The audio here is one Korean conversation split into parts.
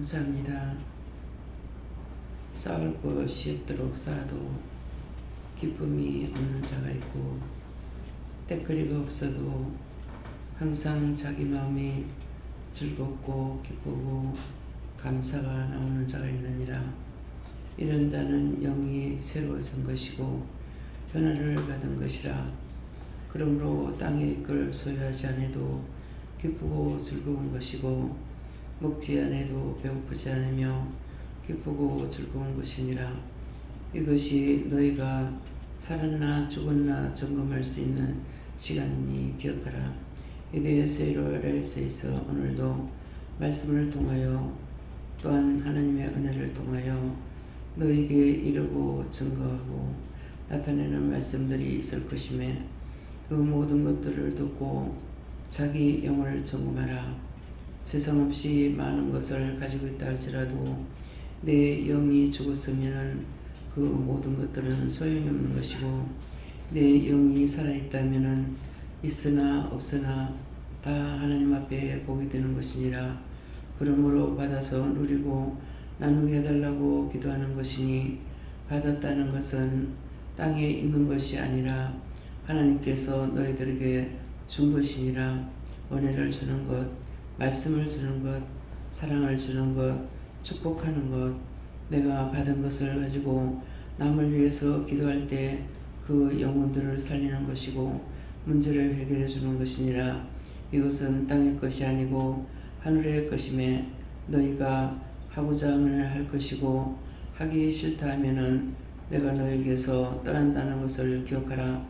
감사합니다. 쌓을 것이 없도록 쌓아도 기쁨이 없는 자가 있고, 때거리가 없어도 항상 자기 마음이 즐겁고 기쁘고 감사가 나오는 자가 있느니라. 이런 자는 영이 새로워진 것이고 변화를 받은 것이라. 그러므로 땅의 걸 소유하지 않아도 기쁘고 즐거운 것이고, 먹지 않아도 배고프지 않으며 기쁘고 즐거운 것이니라. 이것이 너희가 살았나 죽었나 점검할 수 있는 시간이니 기억하라. 에베소서에서 있어 오늘도 말씀을 통하여 또한 하나님의 은혜를 통하여 너희에게 이르고 증거하고 나타내는 말씀들이 있을 것임에, 그 모든 것들을 듣고 자기 영을 점검하라. 세상 없이 많은 것을 가지고 있다 할지라도 내 영이 죽었으면 그 모든 것들은 소용이 없는 것이고, 내 영이 살아있다면 있으나 없으나 다 하나님 앞에 보게 되는 것이니라. 그러므로 받아서 누리고 나누게 해달라고 기도하는 것이니, 받았다는 것은 땅에 있는 것이 아니라 하나님께서 너희들에게 준 것이니라. 은혜를 주는 것, 말씀을 주는 것, 사랑을 주는 것, 축복하는 것, 내가 받은 것을 가지고 남을 위해서 기도할 때 그 영혼들을 살리는 것이고 문제를 해결해 주는 것이니라. 이것은 땅의 것이 아니고 하늘의 것임에, 너희가 하고자 하면 할 것이고 하기 싫다 하면은 내가 너희에게서 떠난다는 것을 기억하라.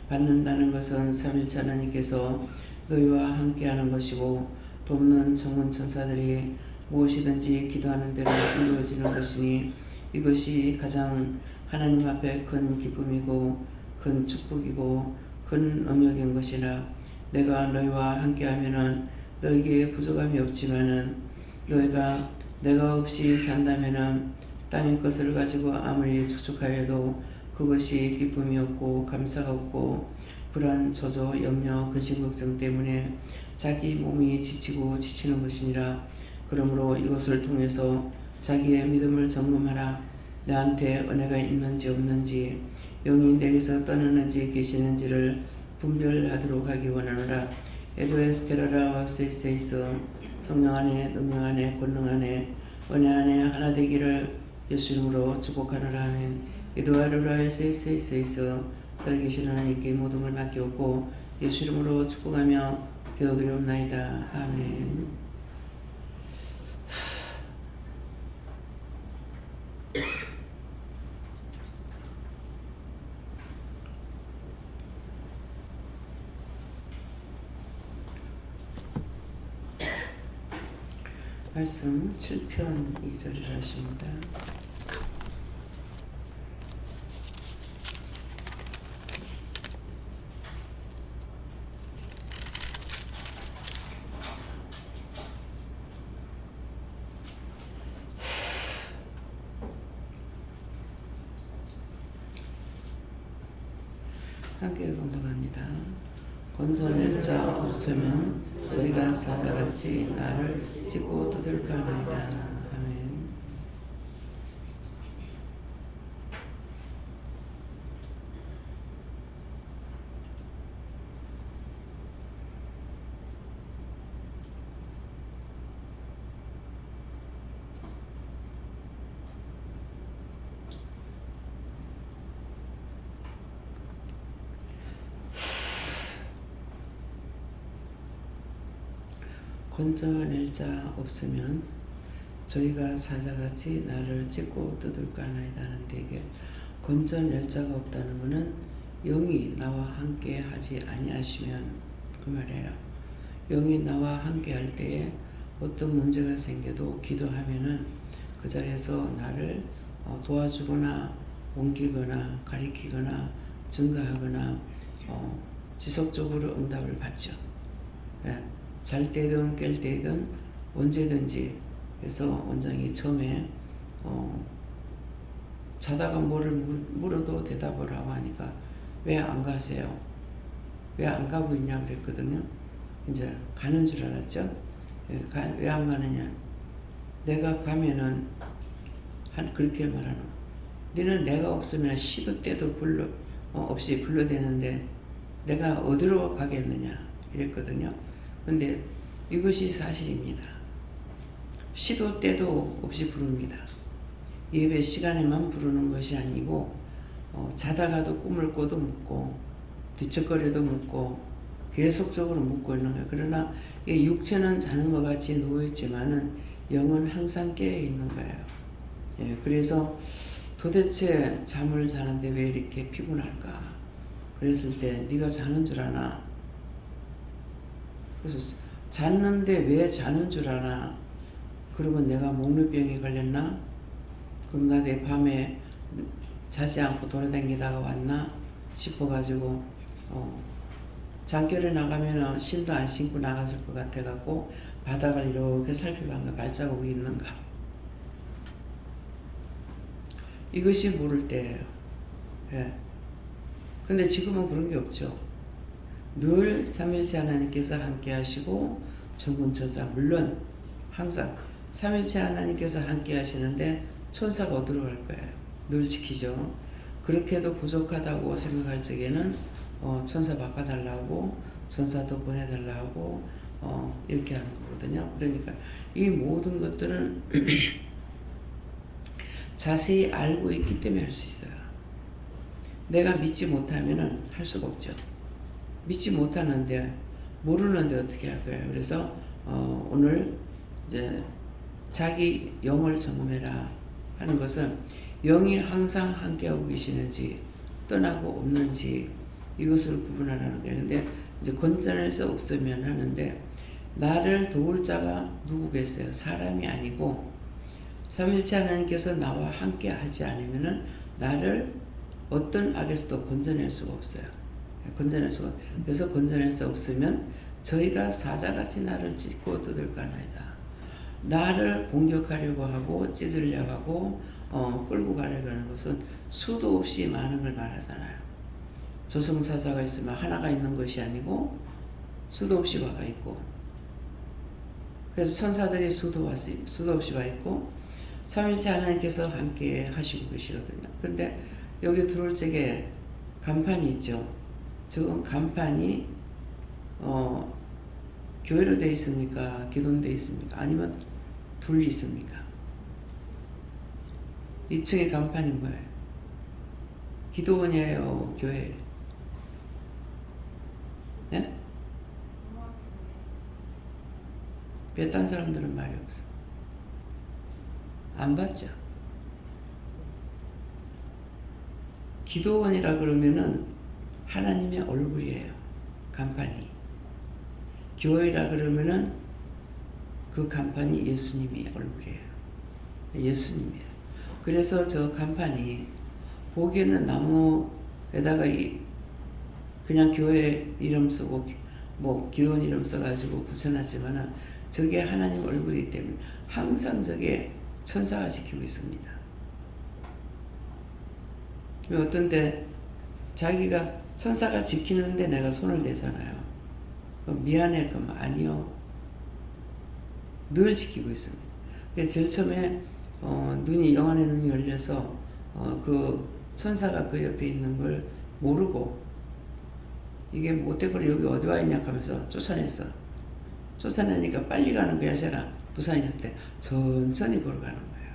받는다는 것은 삼일체 하나님께서 너희와 함께하는 것이고, 돕는 전문 천사들이 무엇이든지 기도하는 대로 이루어지는 것이니, 이것이 가장 하나님 앞에 큰 기쁨이고 큰 축복이고 큰 능력인 것이라. 내가 너희와 함께하면은 너희에게 부족함이 없지만은, 너희가 내가 없이 산다면은 땅의 것을 가지고 아무리 축축하여도 그것이 기쁨이 없고 감사가 없고, 불안, 저조, 염려, 근심, 걱정 때문에 자기 몸이 지치고 지치는 것이니라. 그러므로 이것을 통해서 자기의 믿음을 점검하라. 나한테 은혜가 있는지 없는지, 영이 내게서 떠나는지 계시는지를 분별하도록 하기 원하노라. 에도에스테라라 세이세이서 성령 안에 능력 안에 권능 안에 은혜 안에 하나 되기를 예수 이름으로 축복하노라. 아멘. 에도아르라 세이세이서 살아계신 하나님께 모든 걸 맡기옵고 예수 이름으로 축복하며 기도드리옵나이다. 아멘. 말씀 7편 2절을 하십니다. 함께 봉독합니다. 건져낼 자 없으면 저희가 사자같이 나를 찢고 두들까나이다. 아멘. 건져낼 자 없으면 저희가 사자같이 나를 찢고 뜯을까나이다 하는데, 이게 건져낼 자가 없다는 것은 영이 나와 함께 하지 아니하시면 그 말이에요. 영이 나와 함께 할 때에 어떤 문제가 생겨도 기도하면은 그 자리에서 나를 도와주거나 옮기거나 가리키거나 증가하거나 지속적으로 응답을 받죠. 예. 잘 때든 깰 때든 언제든지. 그래서 원장이 처음에 자다가 뭐를 물어도 대답을 하고 하니까 왜 안 가세요? 왜 안 가고 있냐 그랬거든요. 이제 가는 줄 알았죠. 왜 안 가느냐. 내가 가면은 그렇게 말하는 너는 내가 없으면 시도 때도 없이 불러대는데 내가 어디로 가겠느냐 이랬거든요. 근데 이것이 사실입니다. 시도 때도 없이 부릅니다. 예배 시간에만 부르는 것이 아니고 자다가도 꿈을 꿔도 묻고 뒤척거려도 묻고 계속적으로 묻고 있는 거예요. 그러나 육체는 자는 것 같이 누워있지만은 영은 항상 깨어있는 거예요. 예, 그래서 도대체 잠을 자는데 왜 이렇게 피곤할까? 그랬을 때 네가 자는 줄 아나? 그래서 잤는데 왜 자는 줄 아나? 그러면 내가 목류병이 걸렸나? 그럼 나 내 밤에 자지 않고 돌아다니다가 왔나? 싶어가지고 장결에 나가면 신도 안 신고 나갔을 것 같아갖고 바닥을 이렇게 살펴봤는가 발자국이 있는가. 이것이 모를 때예요. 예. 근데 지금은 그런 게 없죠. 늘 삼일체 하나님께서 함께 하시고 정군처자 물론 항상 삼일체 하나님께서 함께 하시는데 천사가 어디로 갈 거예요? 늘 지키죠. 그렇게도 부족하다고 생각할 적에는 천사 바꿔달라고 천사도 보내달라고 이렇게 하는 거거든요. 그러니까 이 모든 것들은 자세히 알고 있기 때문에 할 수 있어요. 내가 믿지 못하면은 할 수가 없죠. 믿지 못하는데 모르는데 어떻게 할 거예요. 그래서 오늘 이제 자기 영을 점검해라 하는 것은 영이 항상 함께하고 계시는지 떠나고 없는지 이것을 구분하라는 거예요. 근데 이제 건져낼 수 없으면 하는데 나를 도울 자가 누구겠어요? 사람이 아니고 삼일체 하나님께서 나와 함께 하지 않으면은 나를 어떤 악에서도 건져낼 수가 없어요. 건져낼 수가. 그래서 건져낼 수 없으면 저희가 사자같이 나를 찢고 뜯을까나이다. 나를 공격하려고 하고 찢으려고 하고 끌고 가려고 하는 것은 수도 없이 많은 걸 말하잖아요. 조성사자가 있으면 하나가 있는 것이 아니고 수도 없이 와가 있고 그래서 천사들이 수도 없이 와 있고 삼일체 하나님께서 함께 하시고 계시거든요. 그런데 여기 들어올 적에 간판이 있죠. 저 간판이 교회로 되어 있습니까? 기도는 되어 있습니까? 아니면 둘이 있습니까? 2층의 간판이 뭐예요? 기도원이에요? 교회? 네? 왜 딴 사람들은 말이 없어? 안 받죠? 기도원이라 그러면은 하나님의 얼굴이에요. 간판이. 교회라 그러면은 그 간판이 예수님의 얼굴이에요. 예수님이에요. 그래서 저 간판이 보기에는 나무에다가 그냥 교회 이름 쓰고 뭐 기도원 이름 써가지고 붙여놨지만은 저게 하나님 얼굴이기 때문에 항상 저게 천사가 지키고 있습니다. 어떤 때 자기가 천사가 지키는데 내가 손을 대잖아요. 미안해 그러면 아니요. 늘 지키고 있습니다. 제일 처음에 눈이 영안의 눈이 열려서 그 천사가 그 옆에 있는 걸 모르고 이게 못되고 여기 어디 와 있냐 하면서 쫓아냈어. 쫓아내니까 빨리 가는 거야. 제가 부산에 있을 때 천천히 걸어가는 거예요.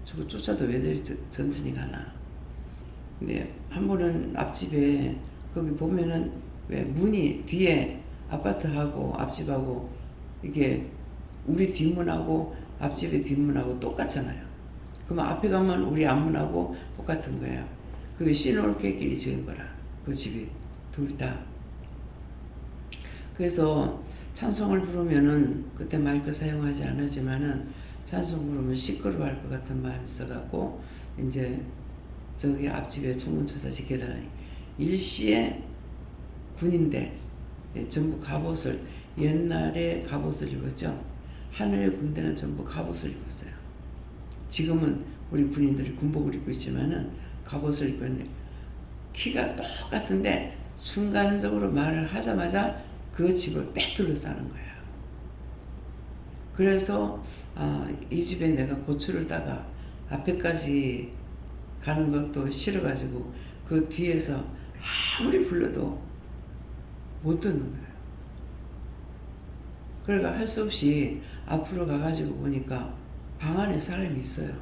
저거 쫓아도 왜 저리 천천히 가나. 근데 한 번은 앞집에 거기 보면은 왜 문이 뒤에 아파트하고 앞집하고 이게 우리 뒷문하고 앞집의 뒷문하고 똑같잖아요. 그러면 앞에 가면 우리 앞문하고 똑같은 거예요. 그게 신홀길이 지은 거라. 그 집이 둘 다. 그래서 찬송을 부르면은 그때 마이크 사용하지 않았지만은 찬송 부르면 시끄러워할 것 같은 마음이 있어갖고 이제 저기 앞집에 청문처사 지켜달라니 일시에 군인데 전부 갑옷을 옛날에 갑옷을 입었죠. 하늘의 군대는 전부 갑옷을 입었어요. 지금은 우리 군인들이 군복을 입고 있지만은 갑옷을 입고 있는데 키가 똑같은데 순간적으로 말을 하자마자 그 집을 빽 둘러싸는 거예요. 그래서 이 집에 내가 고추를 따가 앞에까지 가는 것도 싫어가지고 그 뒤에서 아무리 불러도 못 듣는 거예요. 그러니까 할 수 없이 앞으로 가가지고 보니까 방 안에 사람이 있어요.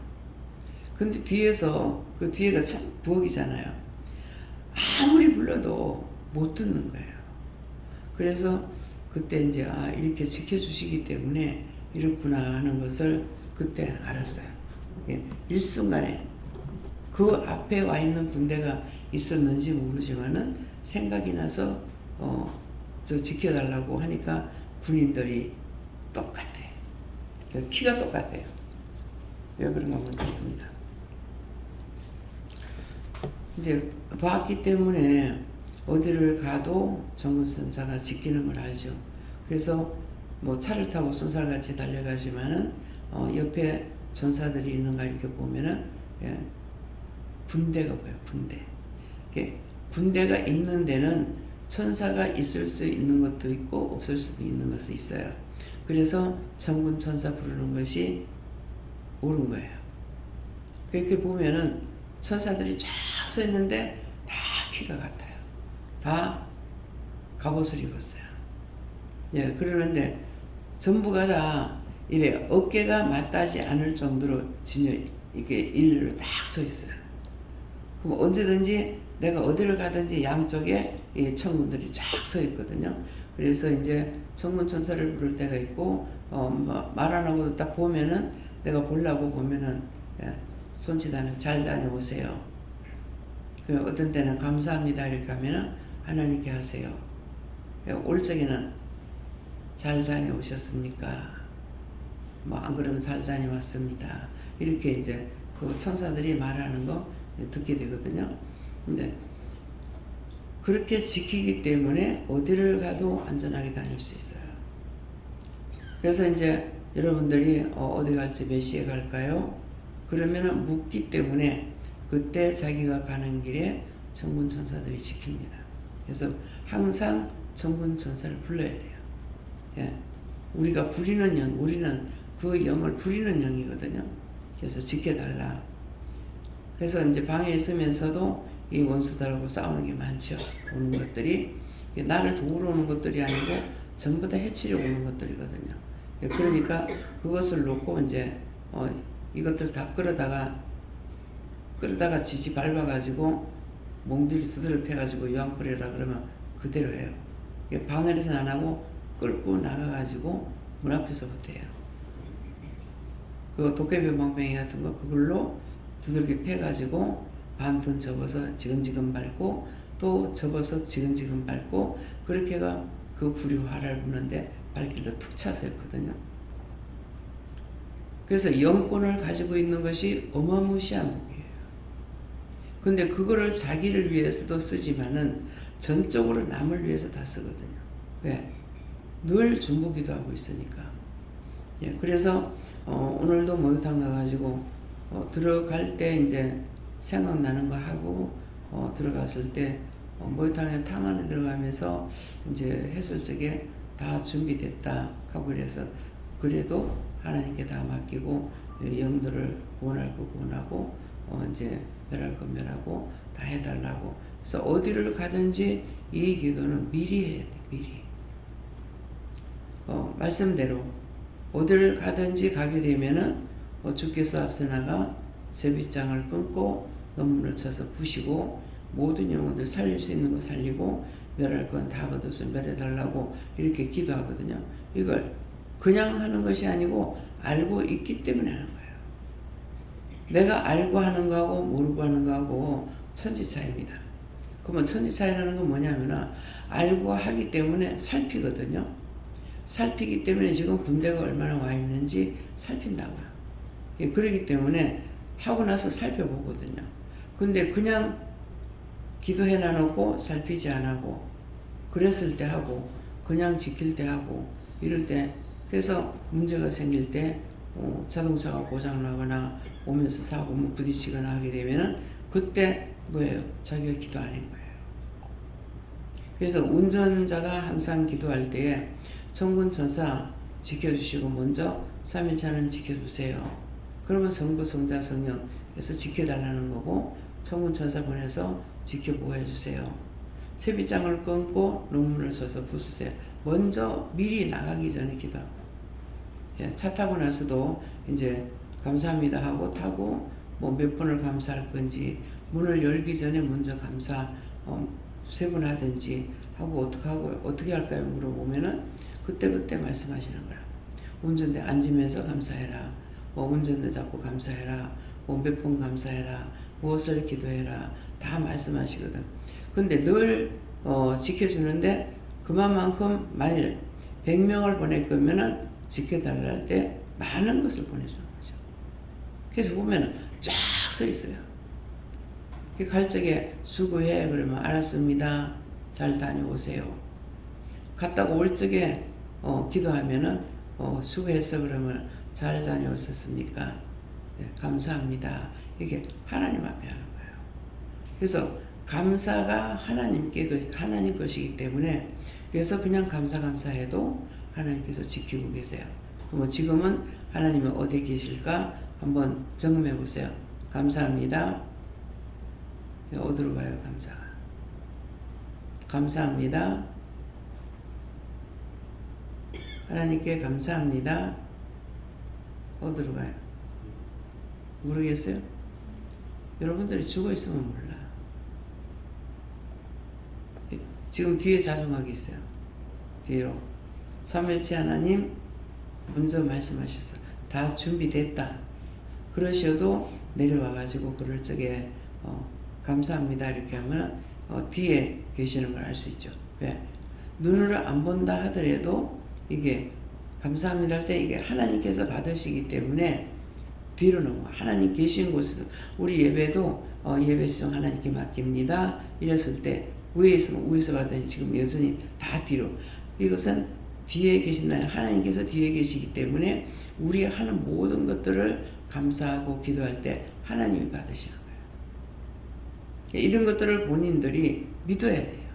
근데 뒤에서 그 뒤에가 참 부엌이잖아요. 아무리 불러도 못 듣는 거예요. 그래서 그때 이제 이렇게 지켜주시기 때문에 이렇구나 하는 것을 그때 알았어요. 일순간에 그 앞에 와 있는 군대가 있었는지 모르지만은 생각이 나서 저 지켜달라고 하니까 군인들이 똑같아. 키가 똑같아요. 왜 그런가 모르겠습니다. 이제 봤기 때문에 어디를 가도 정군선사가 지키는 걸 알죠. 그래서 뭐 차를 타고 쏜살같이 달려가지만은 옆에 전사들이 있는가 이렇게 보면은 군대가 보여요. 군대. 군대가 있는 데는 천사가 있을 수 있는 것도 있고 없을 수도 있는 것이 있어요. 그래서 정군 천사 부르는 것이 옳은 거예요. 그렇게 보면은 천사들이 쫙 서 있는데 다 키가 같아요. 다 갑옷을 입었어요. 예, 그러는데 전부가 다 이래 어깨가 맞닿지 않을 정도로 진여 이렇게 일렬로 딱 서 있어요. 그럼 언제든지 내가 어디를 가든지 양쪽에 이 천군들이 쫙 서 있거든요. 그래서 이제 천군 천사를 부를 때가 있고 말 안 하고도 딱 보면은 내가 보려고 보면은 손짓하는 잘 다녀오세요. 그 어떤 때는 감사합니다 이렇게 하면은 하나님께 하세요. 올 적에는 잘 다녀오셨습니까? 뭐 안 그러면 잘 다녀왔습니다. 이렇게 이제 그 천사들이 말하는 거 듣게 되거든요. 근데 그렇게 지키기 때문에 어디를 가도 안전하게 다닐 수 있어요. 그래서 이제 여러분들이 어디 갈지 몇 시에 갈까요? 그러면은 묻기 때문에 그때 자기가 가는 길에 정군 천사들이 지킵니다. 그래서 항상 정군 천사를 불러야 돼요. 예. 우리가 부리는 영, 우리는 그 영을 부리는 영이거든요. 그래서 지켜달라. 그래서 이제 방에 있으면서도 이 원수들하고 싸우는 게 많죠. 오는 것들이 나를 도우러 오는 것들이 아니고 전부 다 해치려고 오는 것들이거든요. 그러니까 그것을 놓고 이제 이것들 다 끌어다가 지지 밟아가지고 몽들이 두드려 패가지고 요한불이라 그러면 그대로 해요. 방에서는 안 하고 끌고 나가가지고 문 앞에서부터 해요. 그 도깨비 멍멍이 같은 거 그걸로 두들겨 패가지고 반톤 접어서 지근지근 밟고 또 접어서 지근지근 밟고 그렇게가 그 불이 화를 부는데 발길로 툭 차서 했거든요. 그래서 영권을 가지고 있는 것이 어마무시한 복이에요. 근데 그거를 자기를 위해서도 쓰지만은 전적으로 남을 위해서 다 쓰거든요. 왜? 늘 중보기도 하고 있으니까. 예, 그래서 오늘도 목욕탕 가가지고 들어갈 때 이제 생각나는 거 하고 들어갔을 때 목욕탕에 탕 안에 들어가면서 이제 했을 적에 다 준비됐다 하고 그래서 그래도 하나님께 다 맡기고 영들을 구원할 거 구원하고 이제 멸할 거 멸하고 다 해달라고. 그래서 어디를 가든지 이 기도는 미리 해야 돼. 미리. 말씀대로 어디를 가든지 가게 되면은 주께서 앞서 나가 제빗장을 끊고 논문을 쳐서 부시고 모든 영혼들 살릴 수 있는 거 살리고 멸할 건 다 거둬서 멸해달라고 이렇게 기도하거든요. 이걸 그냥 하는 것이 아니고 알고 있기 때문에 하는 거예요. 내가 알고 하는 거하고 모르고 하는 거하고 천지 차이입니다. 그러면 천지 차이라는 건 뭐냐면은 알고 하기 때문에 살피거든요. 살피기 때문에 지금 군대가 얼마나 와 있는지 살핀다고요. 그러기 때문에 하고 나서 살펴보거든요. 근데 그냥 기도해 놔놓고 살피지 안 하고 그랬을 때 하고 그냥 지킬 때 하고 이럴 때 그래서 문제가 생길 때 자동차가 고장나거나 오면서 사고 부딪히거나 하게 되면은 그때 뭐예요? 자기가 기도 안 한 거예요. 그래서 운전자가 항상 기도할 때에 천군 천사 지켜주시고 먼저 삼일체 하나님 지켜주세요. 그러면 성부, 성자, 성령에서 지켜달라는 거고 천군천사 보내서 지켜보호해주세요. 세비장을 끊고 눈물을 써서 부수세요. 먼저 미리 나가기 전에 기도하고, 예, 차 타고 나서도 이제 감사합니다 하고 타고 뭐 몇 번을 감사할 건지 문을 열기 전에 먼저 감사 세 번 하든지 하고 어떻게 할까요? 물어보면은 그때 말씀하시는 거야. 운전대 앉으면서 감사해라. 뭐 운전대 잡고 감사해라. 뭐 몇 번 감사해라. 무엇을 기도해라. 다 말씀하시거든. 근데 늘 지켜주는데 그만큼 만일 100명을 보낼 거면은 지켜달라 할 때 많은 것을 보내주는 거죠. 그래서 보면은 쫙 서 있어요. 갈 적에 수고해 그러면 알았습니다. 잘 다녀오세요. 갔다가 올 적에 기도하면은 수고했어 그러면 잘 다녀오셨습니까? 네, 감사합니다. 이게 하나님 앞에 하는 거예요. 그래서 감사가 하나님 것이기 때문에 그래서 그냥 감사해도 하나님께서 지키고 계세요. 그럼 지금은 하나님이 어디 계실까 한번 점검해 보세요. 감사합니다. 어디로 가요? 감사가. 감사합니다. 하나님께 감사합니다. 어디로 가요? 모르겠어요? 여러분들이 죽어 있으면 몰라. 지금 뒤에 자중하게 있어요. 뒤로. 삼일체 하나님 먼저 말씀하셨어. 다 준비됐다. 그러셔도 내려와가지고 그럴 적에 감사합니다 이렇게 하면 뒤에 계시는 걸 알 수 있죠. 왜? 눈으로 안 본다 하더라도 이게 감사합니다 할 때 이게 하나님께서 받으시기 때문에 뒤로 넘어가. 하나님 계신 곳에서 우리 예배도 예배 시정 하나님께 맡깁니다. 이랬을 때 위에 있으면 위에서 받으니 지금 여전히 다 뒤로. 이것은 뒤에 계신다. 하나님께서 뒤에 계시기 때문에 우리 하는 모든 것들을 감사하고 기도할 때 하나님이 받으시는 거예요. 이런 것들을 본인들이 믿어야 돼요.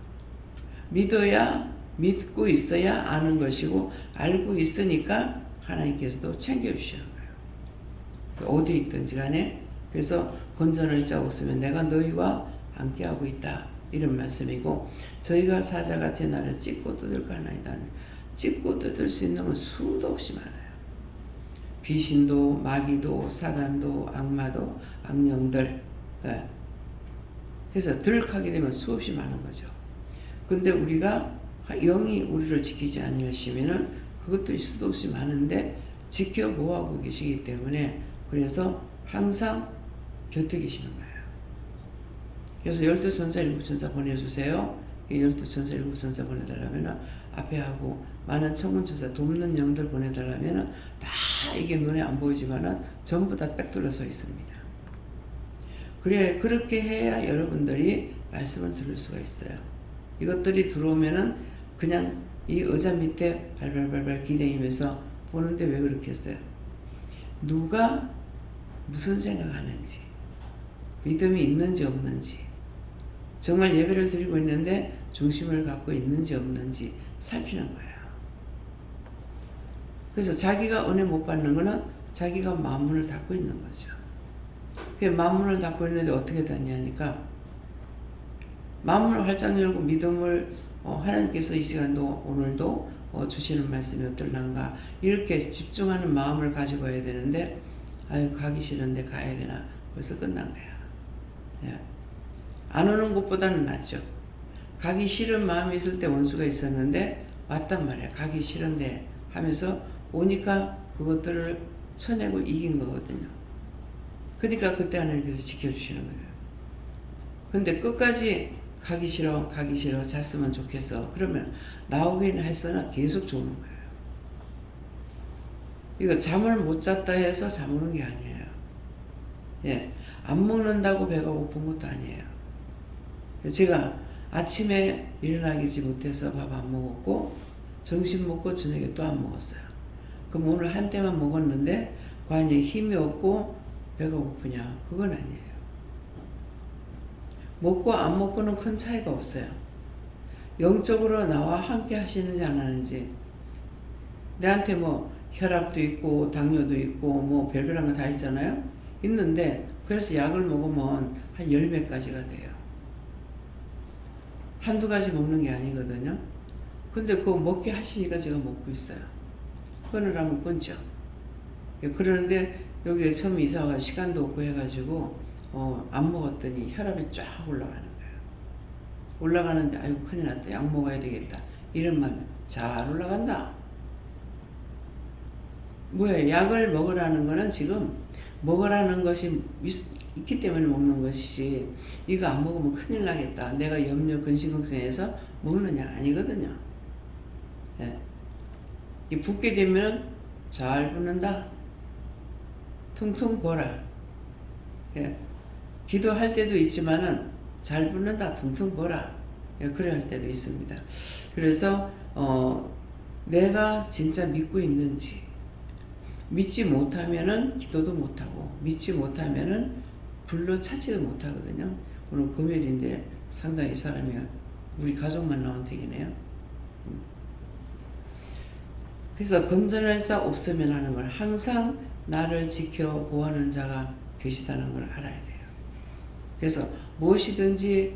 믿고 있어야 아는 것이고 알고 있으니까 하나님께서도 챙겨주시는 거예요. 어디 있든지 간에. 그래서 건전을 짜고 쓰면 내가 너희와 함께하고 있다. 이런 말씀이고 저희가 사자같이 나를 찢고 뜯을 까나이다. 찢고 뜯을 수 있는 건 수도 없이 많아요. 귀신도 마귀도 사단도 악마도 악령들. 네. 그래서 들락하게 되면 수없이 많은 거죠. 근데 우리가 영이 우리를 지키지 아니하시면은 그것들이 수도 없이 많은데 지켜보호하고 계시기 때문에 그래서 항상 곁에 계시는 거예요. 그래서 12천사 7천사 보내주세요. 12천사 7천사 보내달라면 앞에 하고 많은 천군천사 돕는 영들 보내달라면 다 이게 눈에 안 보이지만은 전부 다 빽 둘러 서 있습니다. 그래 그렇게 해야 여러분들이 말씀을 들을 수가 있어요. 이것들이 들어오면은 그냥 이 의자 밑에 발발발발 기대면서 보는데 왜 그렇게 했어요? 누가 무슨 생각하는지, 믿음이 있는지 없는지, 정말 예배를 드리고 있는데 중심을 갖고 있는지 없는지 살피는 거예요. 그래서 자기가 은혜 못 받는 거는 자기가 마음문을 닫고 있는 거죠. 그 마음문을 닫고 있는데 어떻게 닫냐니까 마음문을 활짝 열고 믿음을 하나님께서 이 시간도 오늘도 주시는 말씀이 어떨란가 이렇게 집중하는 마음을 가지고 가야 되는데 아유 가기 싫은데 가야 되나 벌써 끝난 거야. 예. 안 오는 것보다는 낫죠. 가기 싫은 마음이 있을 때 원수가 있었는데 왔단 말이야. 가기 싫은데 하면서 오니까 그것들을 쳐내고 이긴 거거든요. 그러니까 그때 하나님께서 지켜주시는 거예요. 근데 끝까지 가기 싫어 잤으면 좋겠어. 그러면 나오긴 했으나 계속 조는 거예요. 이거 잠을 못 잤다 해서 잠 오는 게 아니에요. 예, 안 먹는다고 배가 고픈 것도 아니에요. 제가 아침에 일어나지 못해서 밥 안 먹었고 점심 먹고 저녁에 또 안 먹었어요. 그럼 오늘 한 때만 먹었는데 과연 힘이 없고 배가 고프냐? 그건 아니에요. 먹고 안 먹고는 큰 차이가 없어요. 영적으로 나와 함께 하시는지 안 하는지 내한테 뭐 혈압도 있고 당뇨도 있고 뭐 별별한 거 다 있잖아요. 있는데 그래서 약을 먹으면 한 10몇 가지가 돼요. 한두 가지 먹는 게 아니거든요. 근데 그거 먹게 하시니까 제가 먹고 있어요. 끊으라면 끊죠. 그러는데 여기에 처음에 이사가 시간도 없고 해가지고 안 먹었더니 혈압이 쫙 올라가는 거예요. 올라가는데 아이고 큰일 났다. 약 먹어야 되겠다. 이런 마음에 잘 올라간다. 뭐야, 약을 먹으라는 거는 지금 먹으라는 것이 있기 때문에 먹는 것이지, 이거 안 먹으면 큰일 나겠다, 내가 염려 근심걱정해서 먹는 약 아니거든요. 예. 이 붓게 되면 잘 붓는다. 퉁퉁 보라. 예. 기도할 때도 있지만은 잘 붓는다, 퉁퉁 보라. 예, 그래야 할 때도 있습니다. 그래서 내가 진짜 믿고 있는지, 믿지 못하면은 기도도 못하고, 믿지 못하면은 불러 찾지도 못하거든요. 오늘 금요일인데 상당히 사람이 우리 가족만 나온 택이네요. 그래서 건전할 자 없으면 하는 걸, 항상 나를 지켜 보호하는 자가 계시다는 걸 알아야 돼요. 그래서 무엇이든지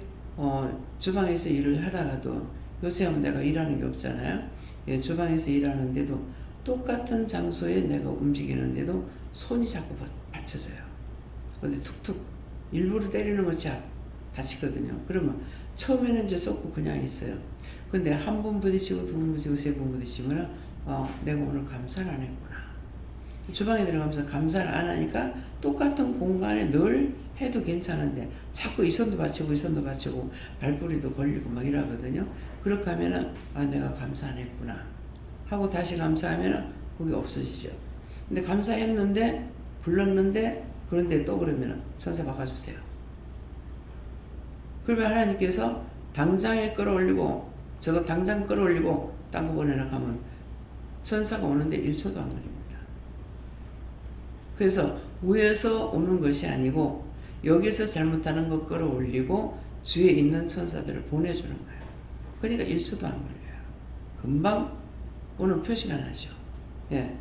주방에서 일을 하다가도, 요새 하면 내가 일하는 게 없잖아요. 예, 주방에서 일하는데도 똑같은 장소에 내가 움직이는데도 손이 자꾸 받쳐져요. 어디 툭툭 일부러 때리는 것이 다치거든요. 그러면 처음에는 이제 쏟고 그냥 있어요. 근데 한 번 부딪히고 두 번 부딪히고 세 번 부딪히면 내가 오늘 감사를 안 했구나. 주방에 들어가면서 감사를 안 하니까 똑같은 공간에 늘 해도 괜찮은데 자꾸 이 손도 받치고 이 손도 받치고 발뿌리도 걸리고 막 이러거든요. 그렇게 하면은 내가 감사 안 했구나 하고 다시 감사하면은 그게 없어지죠. 근데 감사했는데, 불렀는데, 그런데 또 그러면은 천사 바꿔주세요. 그러면 하나님께서 당장에 끌어올리고, 저거 당장 끌어올리고 딴 거 보내라 하면 천사가 오는데 1초도 안 걸립니다. 그래서 위에서 오는 것이 아니고 여기서 잘못하는 거 끌어올리고 주위에 있는 천사들을 보내주는 거예요. 그러니까 1초도 안 걸려요. 금방 오늘 표시가 나죠. 예.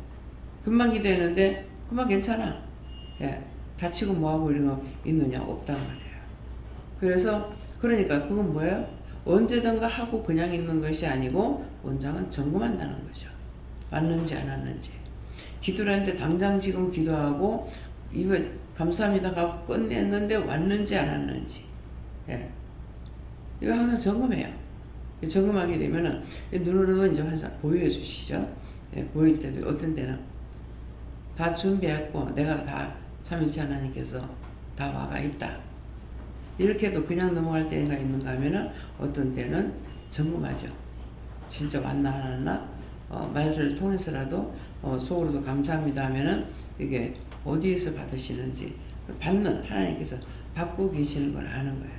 금방 기도했는데 금방 괜찮아. 예. 다치고 뭐하고 이런 거 있느냐? 없단 말이에요. 그래서 그러니까 그건 뭐예요? 언제든가 하고 그냥 있는 것이 아니고 원장은 점검한다는 거죠. 왔는지 안 왔는지. 기도를 했는데 당장 지금 기도하고 입에 감사합니다 하고 끝냈는데 왔는지 안 왔는지. 예. 이거 항상 점검해요. 점검하게 되면은 눈으로도 이제 항상 보여 주시죠. 예, 보일 때도 어떤 때는 다 준비했고 내가 다 삼일째 하나님께서 다 와가 있다. 이렇게도 그냥 넘어갈 때가 있는가 하면은 어떤 때는 점검하죠. 진짜 왔나 안 왔나? 말을 통해서라도 속으로도 감사합니다 하면은 이게 어디에서 받으시는지, 받는 하나님께서 받고 계시는 걸 아는 거예요.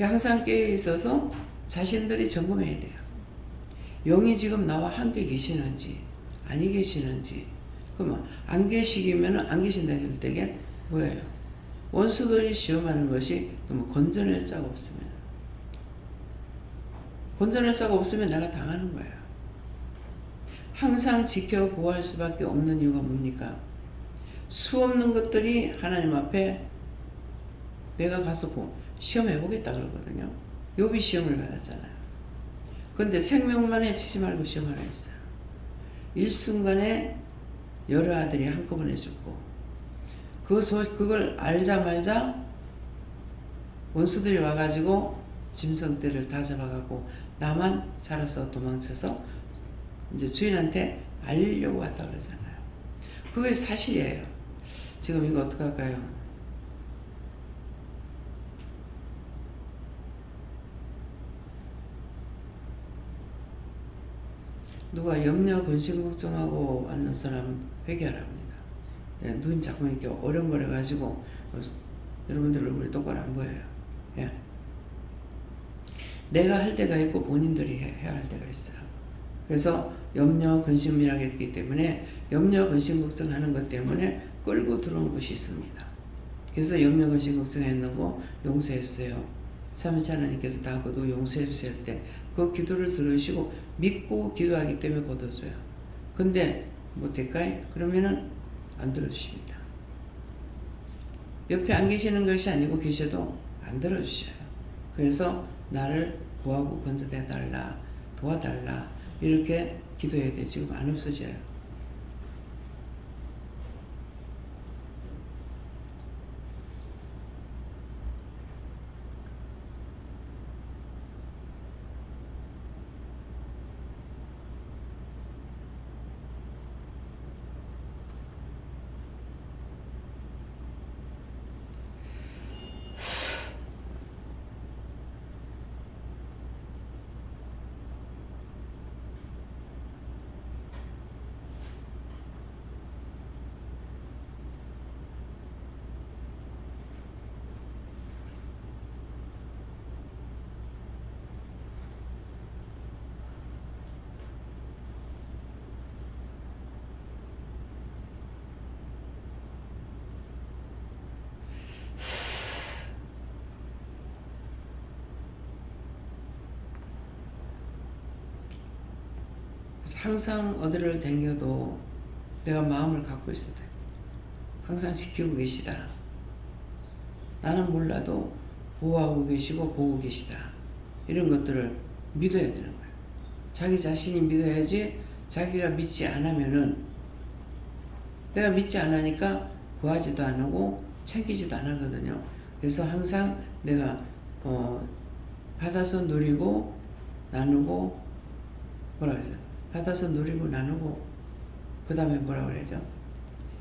항상 깨어 있어서 자신들이 점검해야 돼요. 영이 지금 나와 함께 계시는지 아니 계시는지. 그러면 안 계시기면 안 계신다 했을 때게 뭐예요? 원수들이 시험하는 것이 너무 건져낼 자가 없으면, 건져낼 자가 없으면 내가 당하는 거예요. 항상 지켜 보호할 수밖에 없는 이유가 뭡니까? 수 없는 것들이 하나님 앞에 내가 가서 시험해보겠다 그러거든요. 욥이 시험을 받았잖아요. 그런데 생명만 해치지 말고 시험하라 했어요. 일순간에 여러 아들이 한꺼번에 죽고, 그걸 알자 말자 원수들이 와가지고 짐승들을 다 잡아가고 나만 살아서 도망쳐서 이제 주인한테 알리려고 왔다 그러잖아요. 그게 사실이에요. 지금 이거 어떡할까요? 누가 염려, 근심, 걱정하고 왔는 사람 회개하랍니다. 예, 눈이 자꾸 이렇게 어령거려가지고 여러분들 얼굴이 똑바로 안 보여요. 예. 내가 할 때가 있고 본인들이 해야 할 때가 있어요. 그래서 염려, 근심이라고 했기 때문에 염려, 근심, 걱정하는 것 때문에 끌고 들어온 것이 있습니다. 그래서 염려, 근심, 걱정했는 거 용서했어요. 삼위일체 하나님께서 다 거두 용서해 주실 때 그 기도를 들으시고 믿고 기도하기 때문에 거둬줘요. 근데 못할까요? 그러면은 안 들어주십니다. 옆에 안 계시는 것이 아니고 계셔도 안 들어주셔요. 그래서 나를 구하고 건져내 달라, 도와달라 이렇게 기도해야 돼. 지금 안 없어져요. 항상 어디를 댕겨도 내가 마음을 갖고 있어야 돼. 항상 지키고 계시다. 나는 몰라도 보호하고 계시고 보고 계시다. 이런 것들을 믿어야 되는 거예요. 자기 자신이 믿어야지. 자기가 믿지 않으면은 내가 믿지 않으니까 구하지도 안 하고 챙기지도 안 하거든요. 그래서 항상 내가 받아서 누리고 나누고 뭐라 그러죠? 받아서 누리고 나누고 그 다음에 뭐라 그러죠?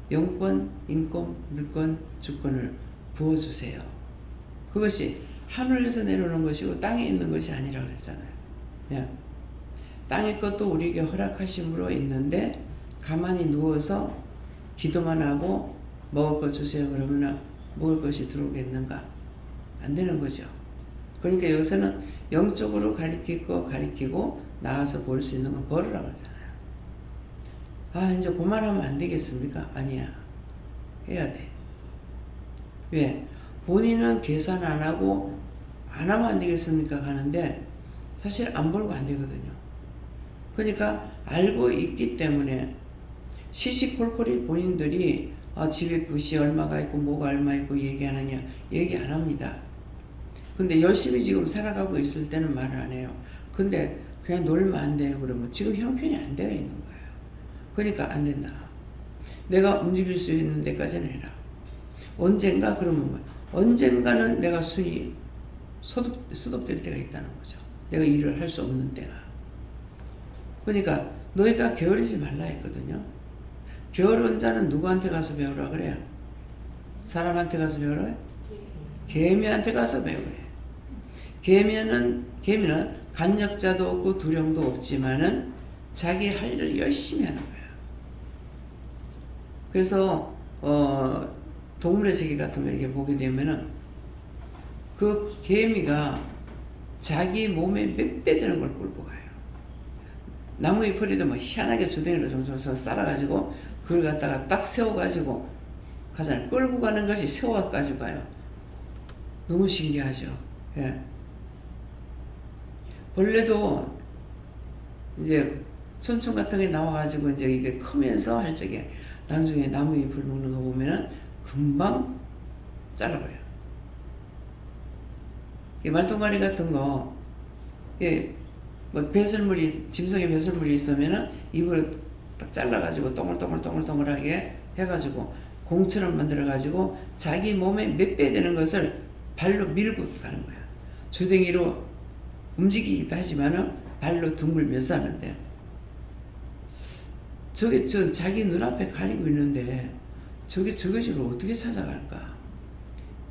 영권, 인권, 물권, 주권을 부어주세요. 그것이 하늘에서 내려오는 것이고 땅에 있는 것이 아니라고 그랬잖아요. 그냥 땅의 것도 우리에게 허락하심으로 있는데 가만히 누워서 기도만 하고 먹을 것 주세요 그러면 먹을 것이 들어오겠는가? 안 되는 거죠. 그러니까 여기서는 영적으로 가리키고 나가서 볼 수 있는 건 벌으라고 하잖아요. 아 이제 그만하면 안 되겠습니까? 아니야. 해야 돼. 왜? 본인은 계산 안 하고 안 하면 안 되겠습니까? 하는데 사실 안 벌고 안 되거든요. 그러니까 알고 있기 때문에 시시콜콜이 본인들이 집에 빚이 얼마가 있고 뭐가 얼마 있고 얘기하느냐 얘기 안 합니다. 근데 열심히 지금 살아가고 있을 때는 말을 안 해요. 근데 그냥 놀면 안 돼요. 그러면 지금 형편이 안 되어 있는 거예요. 그러니까 안 된다. 내가 움직일 수 있는 데까지는 해라. 언젠가 그러면 언젠가는 내가 순위 수독될 때가 있다는 거죠. 내가 일을 할 수 없는 때가. 그러니까 너희가 게으르지 말라 했거든요. 게으른 자는 누구한테 가서 배우라 그래요? 사람한테 가서 배우라? 개미한테 가서 배우래. 개미는 간역자도 없고 두령도 없지만은 자기 할 일을 열심히 하는 거예요. 그래서 동물의 세계 같은 거 이렇게 보게 되면은 그 개미가 자기 몸에 몇 배 되는 걸 끌고 가요. 나무의 풀이도 뭐 희한하게 주댕이로 정성서 쌓아가지고 그걸 갖다가 딱 세워가지고 가잖아요. 끌고 가는 것이 세워가지고 가요. 너무 신기하죠. 예. 벌레도 이제 천충 같은 게 나와가지고 이제 이게 크면서 할 적에 나중에 나무 잎을 먹는 거 보면은 금방 잘라버려요. 이 말똥가리 같은 거, 예, 뭐 배설물이, 짐승의 배설물이 있으면은 잎을 딱 잘라가지고 동글동글하게 해가지고 공처럼 만들어가지고 자기 몸에 몇 배 되는 것을 발로 밀고 가는 거야. 주댕이로 움직이기도 하지만은 발로 둥글면서 하는데 저게 자기 눈앞에 가리고 있는데 저게 저것을 어떻게 찾아갈까?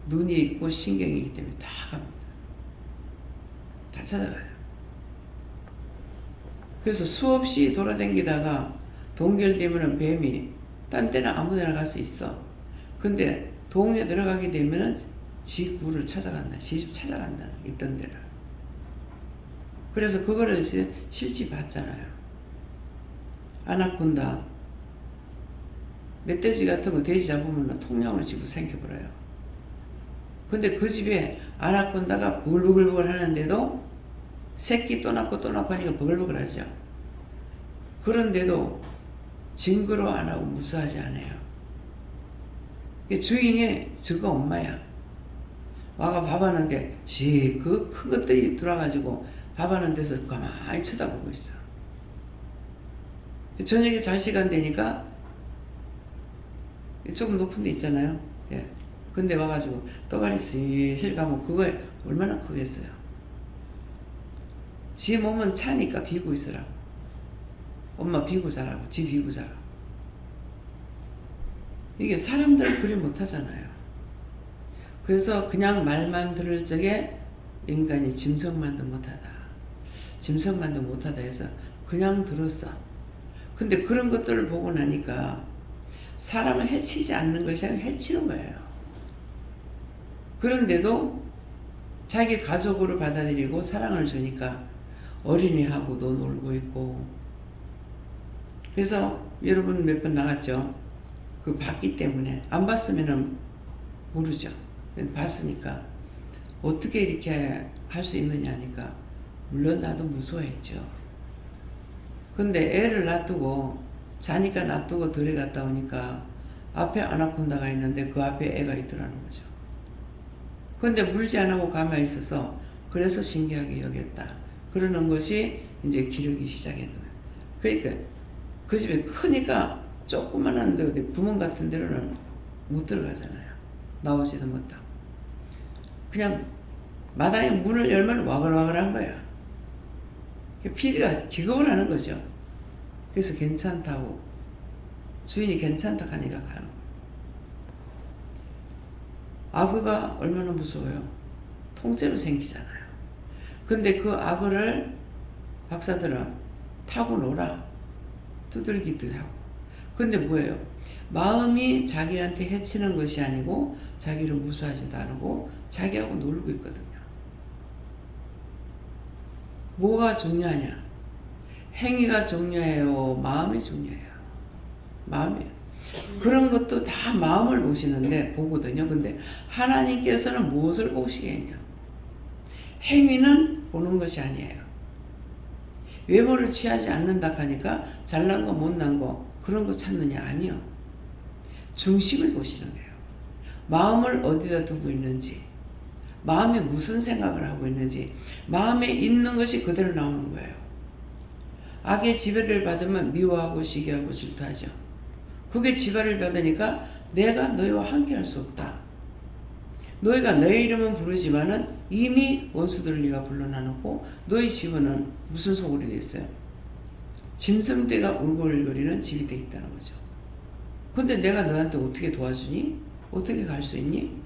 눈이 있고 신경이기 때문에 다 갑니다. 다 찾아가요. 그래서 수없이 돌아다니다가 동결되면은 뱀이 딴 데는 아무 데나 갈 수 있어. 근데 동에 들어가게 되면은 지 구를 찾아간다. 지집 찾아간다. 있던 데를. 그래서 그거를 실지 봤잖아요. 아나콘다. 멧돼지 같은 거 돼지 잡으면 통영으로 집어 생겨버려요. 근데 그 집에 아나콘다가 부글부글 하는데도 새끼 또 낳고 또 낳고 하니까 버글버글 하죠. 그런데도 징그러워 안 하고 무서워하지 않아요. 주인이 저거 엄마야. 와가 밥하는데 그 큰 것들이 들어와가지고 밥하는 데서 가만히 쳐다보고 있어. 저녁에 잘 시간 되니까 조금 높은 데 있잖아요. 예. 근데 와가지고 떠발이 슬슬 가면 그거에 얼마나 크겠어요. 지 몸은 차니까 비고 있으라고. 엄마 비고 자라고, 지 비고 자라고. 이게 사람들은 그리 못하잖아요. 그래서 그냥 말만 들을 적에 인간이 짐승만도 못하다. 짐승만도 못하다 해서 그냥 들었어. 근데 그런 것들을 보고 나니까 사람을 해치지 않는 것이 아니라 해치는 거예요. 그런데도 자기 가족으로 받아들이고 사랑을 주니까 어린이하고도 놀고 있고. 그래서 여러분 몇 번 나갔죠. 그 봤기 때문에. 안 봤으면은 모르죠. 봤으니까 어떻게 이렇게 할 수 있느냐 하니까 물론 나도 무서워했죠. 근데 애를 놔두고 자니까 놔두고 들에 갔다 오니까 앞에 아나콘다가 있는데 그 앞에 애가 있더라는 거죠. 근데 물지 안 하고 가만히 있어서 그래서 신기하게 여겼다. 그러는 것이 이제 기르기 시작했는 거예요. 그러니까 그 집에 크니까 조그만한 데 구멍 같은 데로는 못 들어가잖아요. 나오지도 못하고. 그냥 마당에 문을 열면 와글와글한 거야. 피리가 기겁을 하는 거죠. 그래서 괜찮다고 주인이 괜찮다 하니까 가는 거예요. 악어가 얼마나 무서워요. 통째로 생기잖아요. 근데 그 악어를 박사들은 타고 놀아. 두들기도 하고. 근데 뭐예요? 마음이 자기한테 해치는 것이 아니고 자기를 무사하지도 않고 자기하고 놀고 있거든요. 뭐가 중요하냐? 행위가 중요해요? 마음이 중요해요? 마음이에요. 그런 것도 다 마음을 보거든요. 근데 하나님께서는 무엇을 보시겠냐? 행위는 보는 것이 아니에요. 외모를 취하지 않는다 하니까 잘난 거 못난 거 그런 거 찾느냐? 아니요. 중심을 보시는 거예요. 마음을 어디다 두고 있는지, 마음에 무슨 생각을 하고 있는지, 마음에 있는 것이 그대로 나오는 거예요. 악의 지배를 받으면 미워하고 시기하고 질투하죠. 그게 지배를 받으니까 내가 너희와 함께 할 수 없다. 너희가 내 이름은 부르지만은 이미 원수들을 네가 불러놔놓고 너희 집은 무슨 소굴이 되어 있어요? 짐승떼가 울고불거리는 집이 되어 있다는 거죠. 근데 내가 너한테 어떻게 도와주니? 어떻게 갈 수 있니?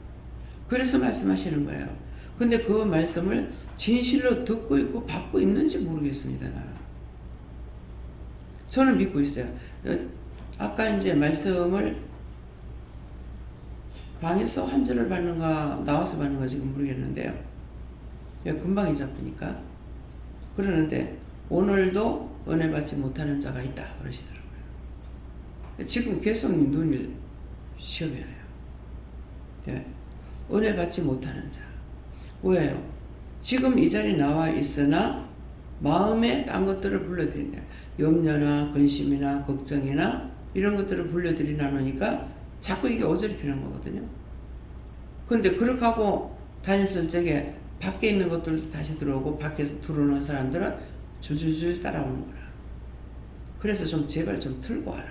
그래서 말씀하시는 거예요. 근데 그 말씀을 진실로 듣고 있고 받고 있는지 모르겠습니다. 저는 믿고 있어요. 아까 이제 말씀을 방에서 한 절을 받는가 나와서 받는가 지금 모르겠는데요. 금방 잊어보니까 그러는데 오늘도 은혜 받지 못하는 자가 있다 그러시더라고요. 지금 계속 눈을 시험해요. 예. 은혜 받지 못하는 자. 왜요? 지금 이 자리에 나와 있으나 마음에 딴 것들을 불러들이냐. 염려나 근심이나 걱정이나 이런 것들을 불러들이나 놓으니까 자꾸 이게 어지럽히는 거거든요. 근데 그렇게 하고 다녔을 적에 밖에 있는 것들도 다시 들어오고 밖에서 들어오는 사람들은 줄줄줄 따라오는 거라. 그래서 좀 제발 좀 틀고 와라.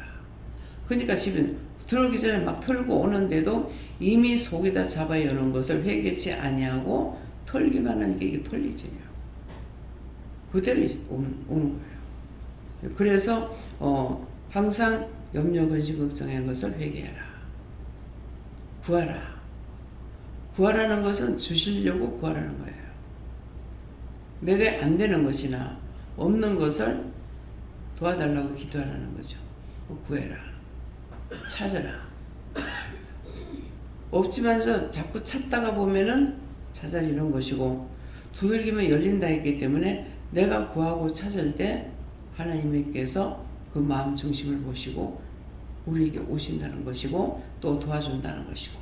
그러니까 집에 들어오기 전에 막 틀고 오는데도 이미 속에다 잡아 여는 것을 회개치 아니하고 털기만 하니까 이게 털리지요. 그대로 오는 거예요. 그래서 항상 염려, 근심, 걱정한 것을 회개하라. 구하라. 구하라는 것은 주시려고 구하라는 거예요. 내가 안 되는 것이나 없는 것을 도와달라고 기도하라는 거죠. 구해라. 찾아라. 없지만서 자꾸 찾다가 보면은 찾아지는 것이고 두들기면 열린다 했기 때문에 내가 구하고 찾을 때 하나님께서 그 마음 중심을 보시고 우리에게 오신다는 것이고 또 도와준다는 것이고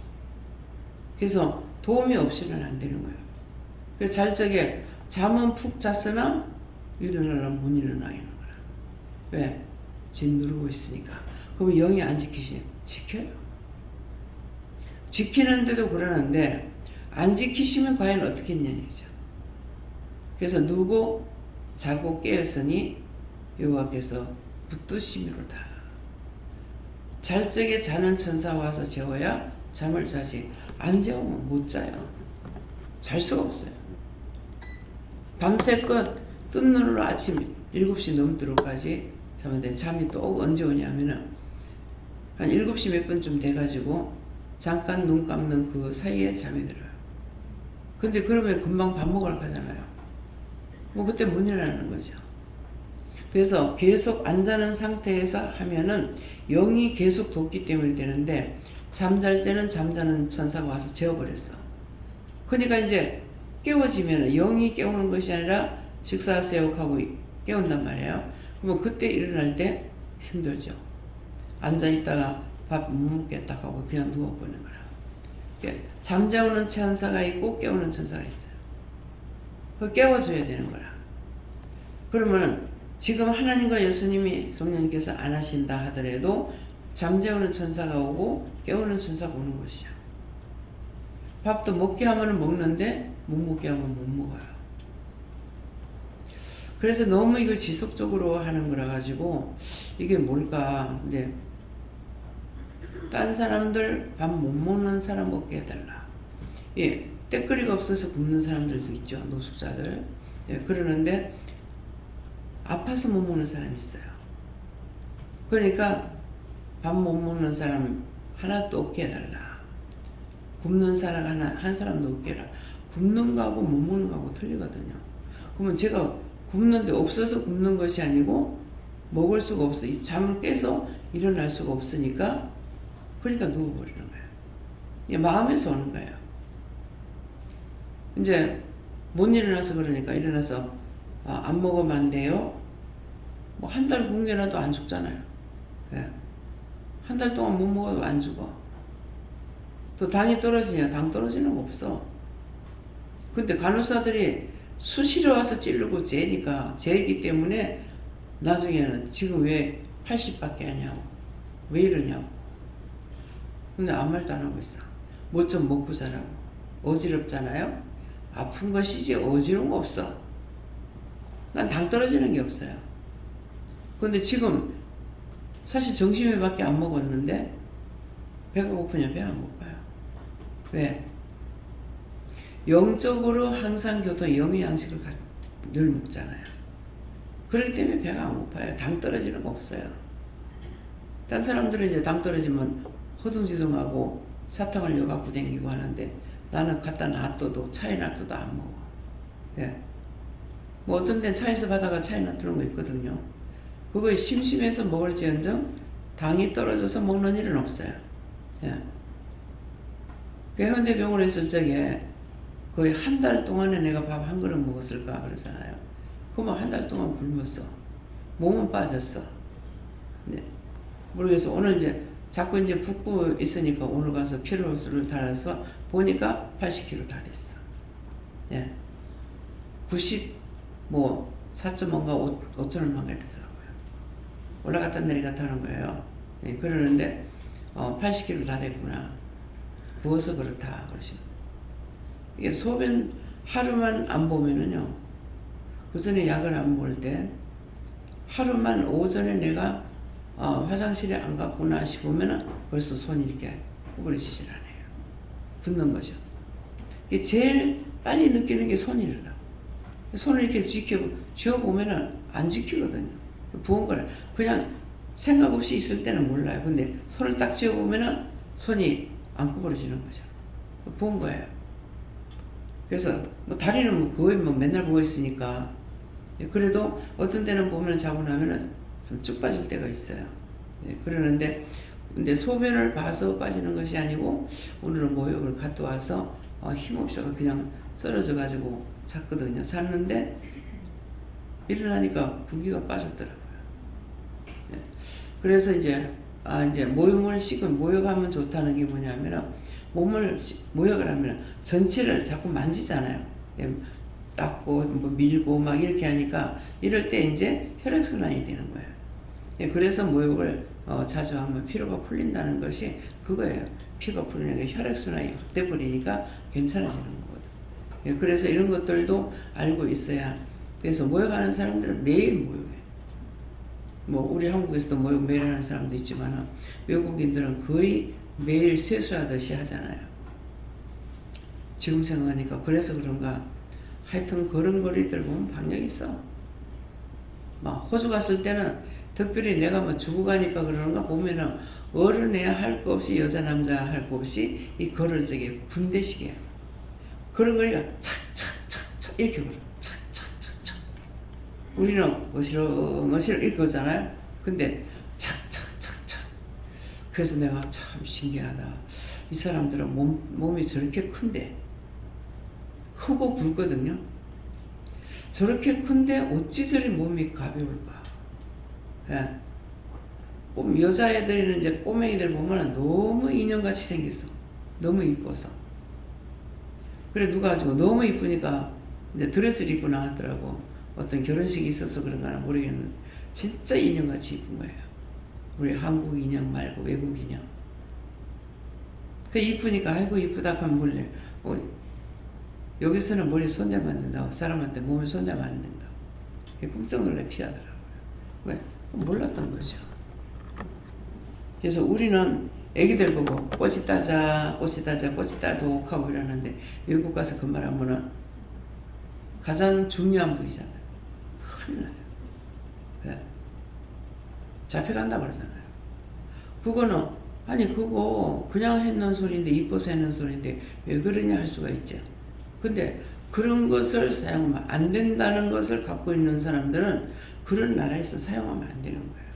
그래서 도움이 없이는 안 되는 거예요. 그래서 잘 적에 잠은 푹 잤으나 일어나려면 못 일어나겠는 거야. 왜? 진 누르고 있으니까. 그럼 영이 안 지켜요. 지키는데도 그러는데 안 지키시면 과연 어떻게 했냐죠. 그래서 누구 자고 깨었으니 여호와께서 붙드심이로다. 잘 적에 자는 천사 와서 재워야 잠을 자지. 안 재우면 못 자요. 잘 수가 없어요. 밤새껏 뜬 눈으로 아침 7시 넘도록까지 자는데 잠이 또 언제 오냐면은 한 7시 몇 분쯤 돼가지고 잠깐 눈 감는 그 사이에 잠이 들어요. 근데 그러면 금방 밥 먹으러 가잖아요. 뭐 그때 못 일어나는 거죠. 그래서 계속 안 자는 상태에서 하면은 영이 계속 돕기 때문에 되는데 잠잘 때는 잠자는 천사가 와서 재워버렸어. 그러니까 이제 깨워지면 영이 깨우는 것이 아니라 식사하세요 하고 깨운단 말이에요. 그러면 그때 일어날 때 힘들죠. 앉아있다가 밥 못 먹겠다 하고 그냥 누워버리는 거라. 잠자오는 천사가 있고 깨우는 천사가 있어요. 그 깨워줘야 되는 거라. 그러면은 지금 하나님과 예수님이 성령님께서 안 하신다 하더라도 잠재우는 천사가 오고 깨우는 천사가 오는 것이야. 밥도 먹게 하면 먹는데 못 먹게 하면 못 먹어요. 그래서 너무 이걸 지속적으로 하는 거라 가지고 이게 뭘까? 이제 딴 사람들 밥 못 먹는 사람 먹게 해달라. 예, 때거리가 없어서 굶는 사람들도 있죠. 노숙자들. 예, 그러는데 아파서 못 먹는 사람이 있어요. 그러니까 밥 못 먹는 사람 하나도 없게 해달라. 굶는 사람 한 사람도 없게 해라. 굶는 거하고 못 먹는 거하고 틀리거든요. 그러면 제가 굶는데 없어서 굶는 것이 아니고 먹을 수가 없어. 이 잠을 깨서 일어날 수가 없으니까 그러니까 누워버리는 거예요. 마음에서 오는 거예요. 이제 못 일어나서 그러니까 일어나서 안 먹으면 안 돼요. 뭐 한 달 굶겨놔도 안 죽잖아요. 네. 한 달 동안 못 먹어도 안 죽어. 또 당이 떨어지냐? 당 떨어지는 거 없어. 근데 간호사들이 수시로 와서 찌르고 재기 때문에 나중에는 지금 왜 80밖에 하냐고. 왜 이러냐고. 근데 아무 말도 안 하고 있어. 뭐 좀 먹고 자라고. 어지럽잖아요? 아픈 것이지 어지러운 거 없어. 난 당 떨어지는 게 없어요. 근데 지금 사실 점심에밖에 안 먹었는데 배가 고프냐? 배가 안 고파요. 왜? 영적으로 항상 교토 영의 양식을 늘 먹잖아요. 그렇기 때문에 배가 안 고파요. 당 떨어지는 거 없어요. 딴 사람들은 이제 당 떨어지면 허둥지둥하고 사탕을 여갖고 댕기고 하는데 나는 갖다 놔둬도 차에 놔둬도 안 먹어. 예. 뭐 어떤 데는 차에서 받아가 차에 놔두는 거 있거든요. 그거 심심해서 먹을지언정 당이 떨어져서 먹는 일은 없어요. 예. 그 현대병원에 있을 적에 거의 한 달 동안에 내가 밥 한 그릇 먹었을까 그러잖아요. 그러면 한 달 동안 굶었어. 몸은 빠졌어. 네. 모르겠어. 오늘 이제 자꾸 이제 붓고 있으니까 오늘 가서 피로수를 달아서 보니까 80kg 다 됐어. 예. 90, 뭐, 4.5인가 5천원만 이러더라고요. 올라갔다 내려갔다 하는 거예요. 예, 그러는데, 80kg 다 됐구나. 부어서 그렇다. 그러시면. 이게 소변 하루만 안 보면은요, 그 전에 약을 안 먹을 때, 하루만 오전에 내가 화장실에 안 갔구나 싶으면은 벌써 손이 이렇게 구부러지질 않아요. 붓는 거죠. 이게 제일 빨리 느끼는 게 손이더라고. 손을 이렇게 쥐어보면은 안 지키거든요. 부은 거를 그냥 생각 없이 있을 때는 몰라요. 근데 손을 딱 쥐어보면은 손이 안 구부러지는 거죠. 부은 거예요. 그래서 뭐 다리는 뭐 거의 뭐 맨날 부어 있으니까 그래도 어떤 때는 보면 자고 나면은 좀 쭉 빠질 때가 있어요. 예, 그러는데 근데 소변을 봐서 빠지는 것이 아니고 오늘은 모욕을 갔다 와서 힘없어서 그냥 쓰러져 가지고 잤거든요. 잤는데 일어나니까 부기가 빠졌더라고요. 예, 그래서 이제 이제 모욕을 모욕하면 좋다는 게 뭐냐면은 몸을 모욕을 하면 전체를 자꾸 만지잖아요. 예, 닦고 뭐 밀고 막 이렇게 하니까 이럴 때 이제 혈액순환이 되는 거예요. 예, 그래서 모욕을 자주 하면 피로가 풀린다는 것이 그거예요. 피가 풀리니까 혈액순환이 확돼 버리니까 괜찮아지는 거거든. 예, 그래서 이런 것들도 알고 있어야. 그래서 모욕하는 사람들은 매일 모욕해. 뭐 우리 한국에서도 모욕 매일 하는 사람도 있지만 외국인들은 거의 매일 세수하듯이 하잖아요. 지금 생각하니까 그래서 그런가. 하여튼 그런 거리들 보면 박력 있어. 막 호주 갔을 때는 특별히 내가 뭐 죽어가니까 그러는가 보면은 어른애야 할 거 없이 여자 남자 할 거 없이 이 걸을 적에 군대식이야. 그런 거니까 착착착착 이렇게 걸어. 착착착착. 우리는 어시렁어시렁 이렇게 거잖아요. 근데 착착착착. 그래서 내가 참 신기하다. 이 사람들은 몸이 저렇게 큰데 크고 굵거든요. 저렇게 큰데 어찌 저리 몸이 가벼울까? 예. 여자애들은 이제 꼬맹이들 보면 너무 인형같이 생겼어. 너무 이뻐서. 그래 누가 가지고 너무 이쁘니까 이제 드레스를 입고 나왔더라고. 어떤 결혼식이 있어서 그런가 모르겠는데 진짜 인형같이 이쁜 거예요. 우리 한국 인형 말고 외국 인형. 그 이쁘니까 아이고 이쁘다 하면 몰래 여기서는 머리 손대면 안 된다고. 사람한테 몸에 손대면 안 된다고. 깜짝 놀래 피하더라고요. 왜? 몰랐던 거죠. 그래서 우리는 애기들 보고 꽃이 따자 꽃이 따자 꽃이 따독 하고 이러는데 외국 가서 그 말 하면은 가장 중요한 부위잖아요. 큰일 나요. 네. 잡혀간다 그러잖아요. 그거는 아니 그거 그냥 했는 소리인데 이뻐서 했는 소리인데 왜 그러냐 할 수가 있죠. 근데 그런 것을 사용하면 안 된다는 것을 갖고 있는 사람들은 그런 나라에서 사용하면 안 되는 거예요.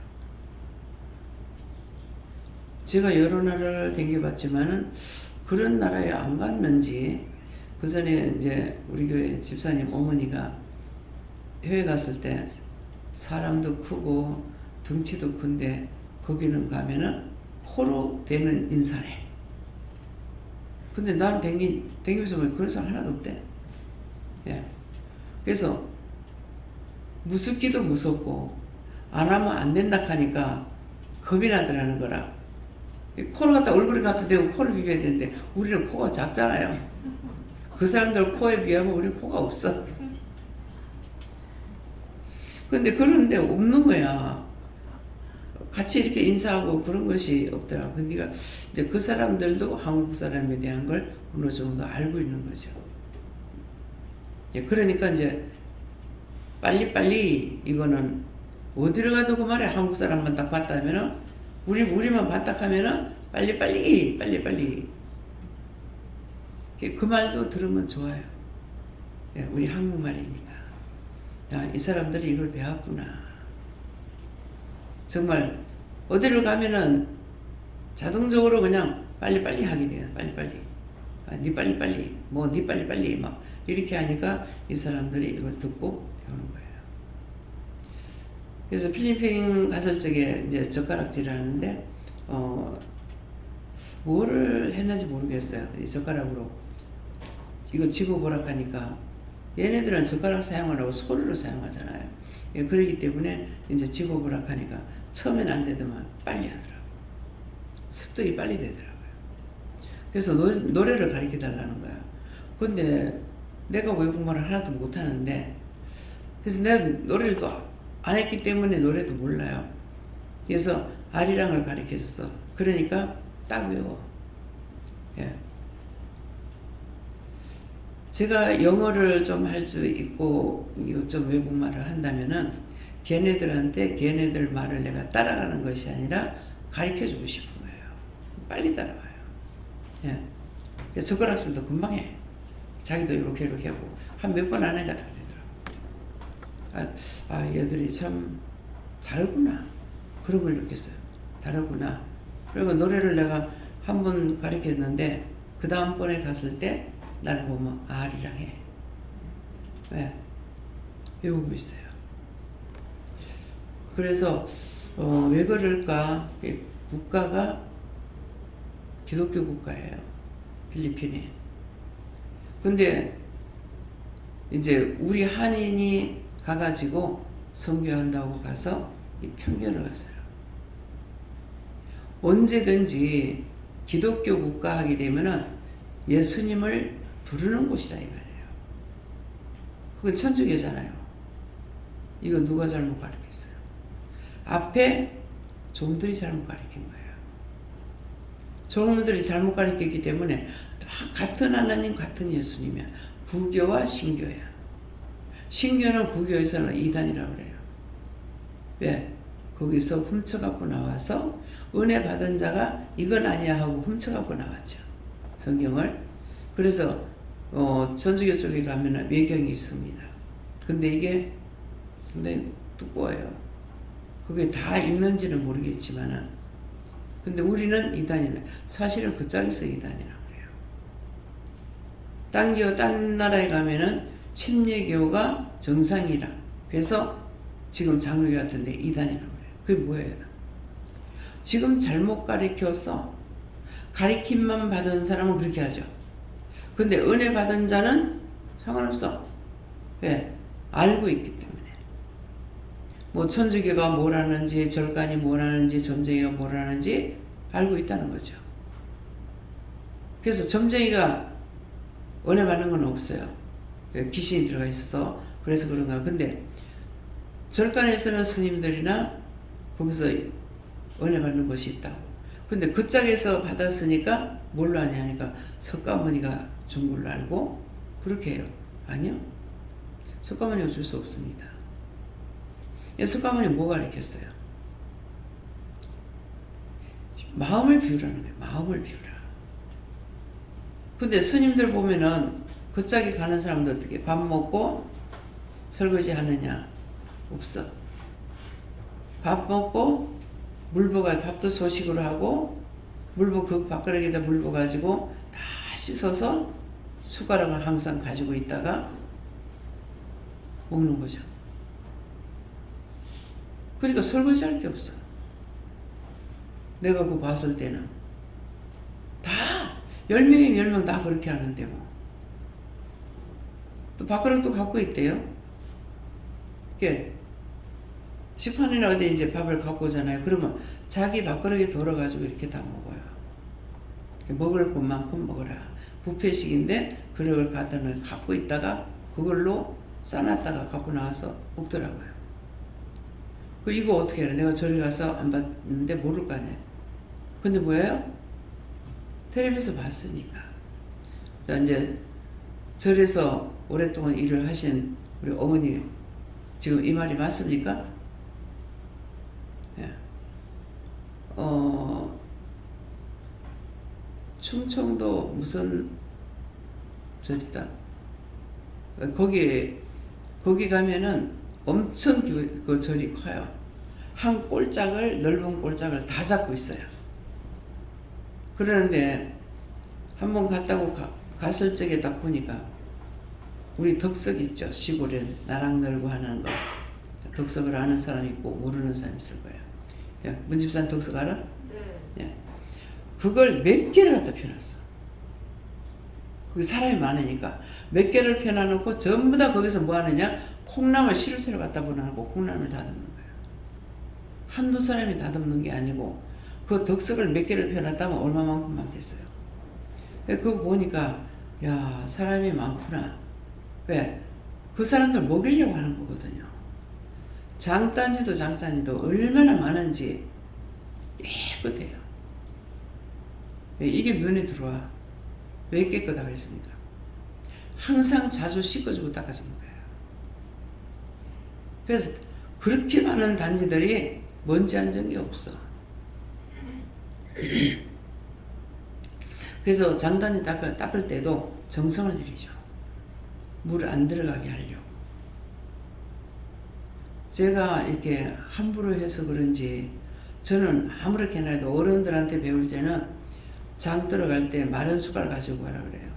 제가 여러 나라를 댕겨봤지만은 그런 나라에 안 갔는지 그 전에 이제 우리 교회 집사님 어머니가 해외 갔을 때 사람도 크고 덩치도 큰데 거기는 가면은 코로 대는 인사래. 근데 난 댕기면서 그런 사람 하나도 없대. 예. 그래서 무섭기도 무섭고 안 하면 안 된다 하니까 겁이 나더라는 거라. 코를 갖다 얼굴에 갖다 대고 코를 비벼야 되는데 우리는 코가 작잖아요. 그 사람들 코에 비하면 우리 코가 없어. 근데 그런데 없는 거야. 같이 이렇게 인사하고 그런 것이 없더라고. 그러니까 이제 그 사람들도 한국 사람에 대한 걸 어느 정도 알고 있는 거죠. 그러니까 이제 빨리빨리 이거는 어디를 가도 그 말에 한국 사람만 딱 봤다 하면은 우리만 봤다 하면은 빨리빨리 그 말도 들으면 좋아요. 우리 한국말이니까. 야, 이 사람들이 이걸 배웠구나. 정말 어디를 가면은 자동적으로 그냥 빨리빨리 하게 돼요. 빨리빨리. 니 빨리빨리. 뭐 니 빨리빨리 막 이렇게 하니까 이 사람들이 이걸 듣고 배우는 거예요. 그래서 필리핀 갔을 적에 이제 젓가락질을 하는데 뭐를 했는지 모르겠어요. 이 젓가락으로 이거 집어보라 하니까 얘네들은 젓가락 사용하라고 손으로 사용하잖아요. 그러기 때문에 이제 집어보라 하니까 처음엔 안 되더만 빨리 하더라고요. 습득이 빨리 되더라고요. 그래서 노래를 가르쳐 달라는 거야. 근데 내가 외국말을 하나도 못하는데 그래서 내가 노래를 또 안 했기 때문에 노래도 몰라요. 그래서 아리랑을 가르쳐 줬어. 그러니까 딱 외워. 예. 제가 영어를 좀 할 수 있고 좀 외국말을 한다면은 걔네들한테 걔네들 말을 내가 따라가는 것이 아니라 가르쳐 주고 싶은 거예요. 빨리 따라와요. 예. 젓가락질도 금방 해. 자기도 이렇게 하고 한 몇 번 안 하니까 다 되더라고. 얘들이 참 다르구나. 그런 걸 느꼈어요. 다르구나. 그리고 노래를 내가 한 번 가르쳤는데 그 다음번에 갔을 때 나를 보면 아리랑 해. 왜? 외우고 있어요. 그래서 왜 그럴까? 국가가 기독교 국가예요. 필리핀에. 근데 이제 우리 한인이 가가지고 선교한다고 가서 이 편견을 갔어요. 언제든지 기독교 국가 하게 되면은 예수님을 부르는 곳이다 이 말이에요. 그건 천주교잖아요. 이거 누가 잘못 가르쳤어요? 앞에 종들이 잘못 가르친 거예요. 종들이 잘못 가르쳤기 때문에 다 같은 하나님 같은 예수님이야. 부교와 신교야. 신교는 부교에서는 이단이라고 그래요. 왜? 거기서 훔쳐갖고 나와서 은혜 받은 자가 이건 아니야 하고 훔쳐갖고 나왔죠. 성경을. 그래서 천주교 쪽에 가면 외경이 있습니다. 근데 이게 상당히 두꺼워요. 그게 다 있는지는 모르겠지만은 근데 우리는 이단이네. 사실은 그 짝에서 이단이라고 그래요. 딴 나라에 가면은 침례교가 정상이라. 그래서 지금 장로교 같은데 이단이라고 그래요. 그게 뭐예요? 지금 잘못 가르쳐서 가르침만 받은 사람은 그렇게 하죠. 근데 은혜 받은 자는 상관없어. 왜? 알고 있기 때문에. 뭐 천주교가 뭘 하는지, 절간이 뭘 하는지, 점쟁이가 뭘 하는지 알고 있다는 거죠. 그래서 점쟁이가 은혜 받는 건 없어요. 귀신이 들어가 있어서 그래서 그런가. 근데 절간에서는 스님들이나 거기서 은혜 받는 곳이 있다고. 근데 그 짝에서 받았으니까 뭘로 하냐니까 석가모니가 준 걸로 알고 그렇게 해요. 아니요. 석가모니가 줄 수 없습니다. 석가모니 뭐 가르쳤어요? 마음을 비우라는 거예요. 마음을 비우라. 근데 스님들 보면은 그 짝에 가는 사람들 어떻게 밥 먹고 설거지 하느냐? 없어. 밥 먹고 물보가 밥도 소식으로 하고 물보 그 밥그릇에다 물보 가지고 다 씻어서 숟가락을 항상 가지고 있다가 먹는 거죠. 그러니까 설거지 할 게 없어. 내가 그거 봤을 때는 다 10명이 10명 다 그렇게 하는데 뭐. 또 밥그릇도 갖고 있대요. 이게 식판이나 어디 이제 밥을 갖고 오잖아요. 그러면 자기 밥그릇에 덜어가지고 이렇게 다 먹어요. 먹을 것만큼 먹어라. 뷔페식인데 그릇을 갖고 있다가 그걸로 싸놨다가 갖고 나와서 먹더라고요. 이거 어떻게 해라. 내가 절에 가서 안 봤는데 모를 거 아니에요. 근데 뭐예요? 텔레비에서 봤으니까. 자, 이제 절에서 오랫동안 일을 하신 우리 어머니 지금 이 말이 맞습니까? 예. 충청도 무슨 절이다. 거기 가면은 엄청 그 절이 커요. 한 꼴짝을 넓은 꼴짝을 다 잡고 있어요. 그러는데 한번 갔을 적에 딱 보니까 우리 덕석 있죠. 시골에 나랑 놀고 하는 거. 덕석을 아는 사람 있고 모르는 사람 있을 거예요. 문집산 덕석 알아? 네. 예. 그걸 몇 개를 갖다 펴놨어. 거기 사람이 많으니까 몇 개를 펴놔놓고 전부 다 거기서 뭐 하느냐? 콩나물 시루새로 갖다 보내놓고 콩나물 다듬는 거예요. 한두 사람이 다듬는 게 아니고 그 덕석을 몇 개를 펴놨다면 얼마만큼 많겠어요. 그거 보니까 야 사람이 많구나. 왜? 그 사람들 먹이려고 하는 거거든요. 장단지도 장단지도 얼마나 많은지 깨끗해요. 이게 눈에 들어와. 왜 깨끗하고 있습니까? 항상 자주 씻어주고 닦아주는 거예요. 그래서 그렇게 많은 단지들이 먼지 한 적이 없어. 그래서 장단지 닦을 때도 정성을 들이죠. 물 안 들어가게 하려고. 제가 이렇게 함부로 해서 그런지 저는 아무렇게나 해도 어른들한테 배울 때는 장 들어갈 때 마른 숟갈 가지고 가라 그래요.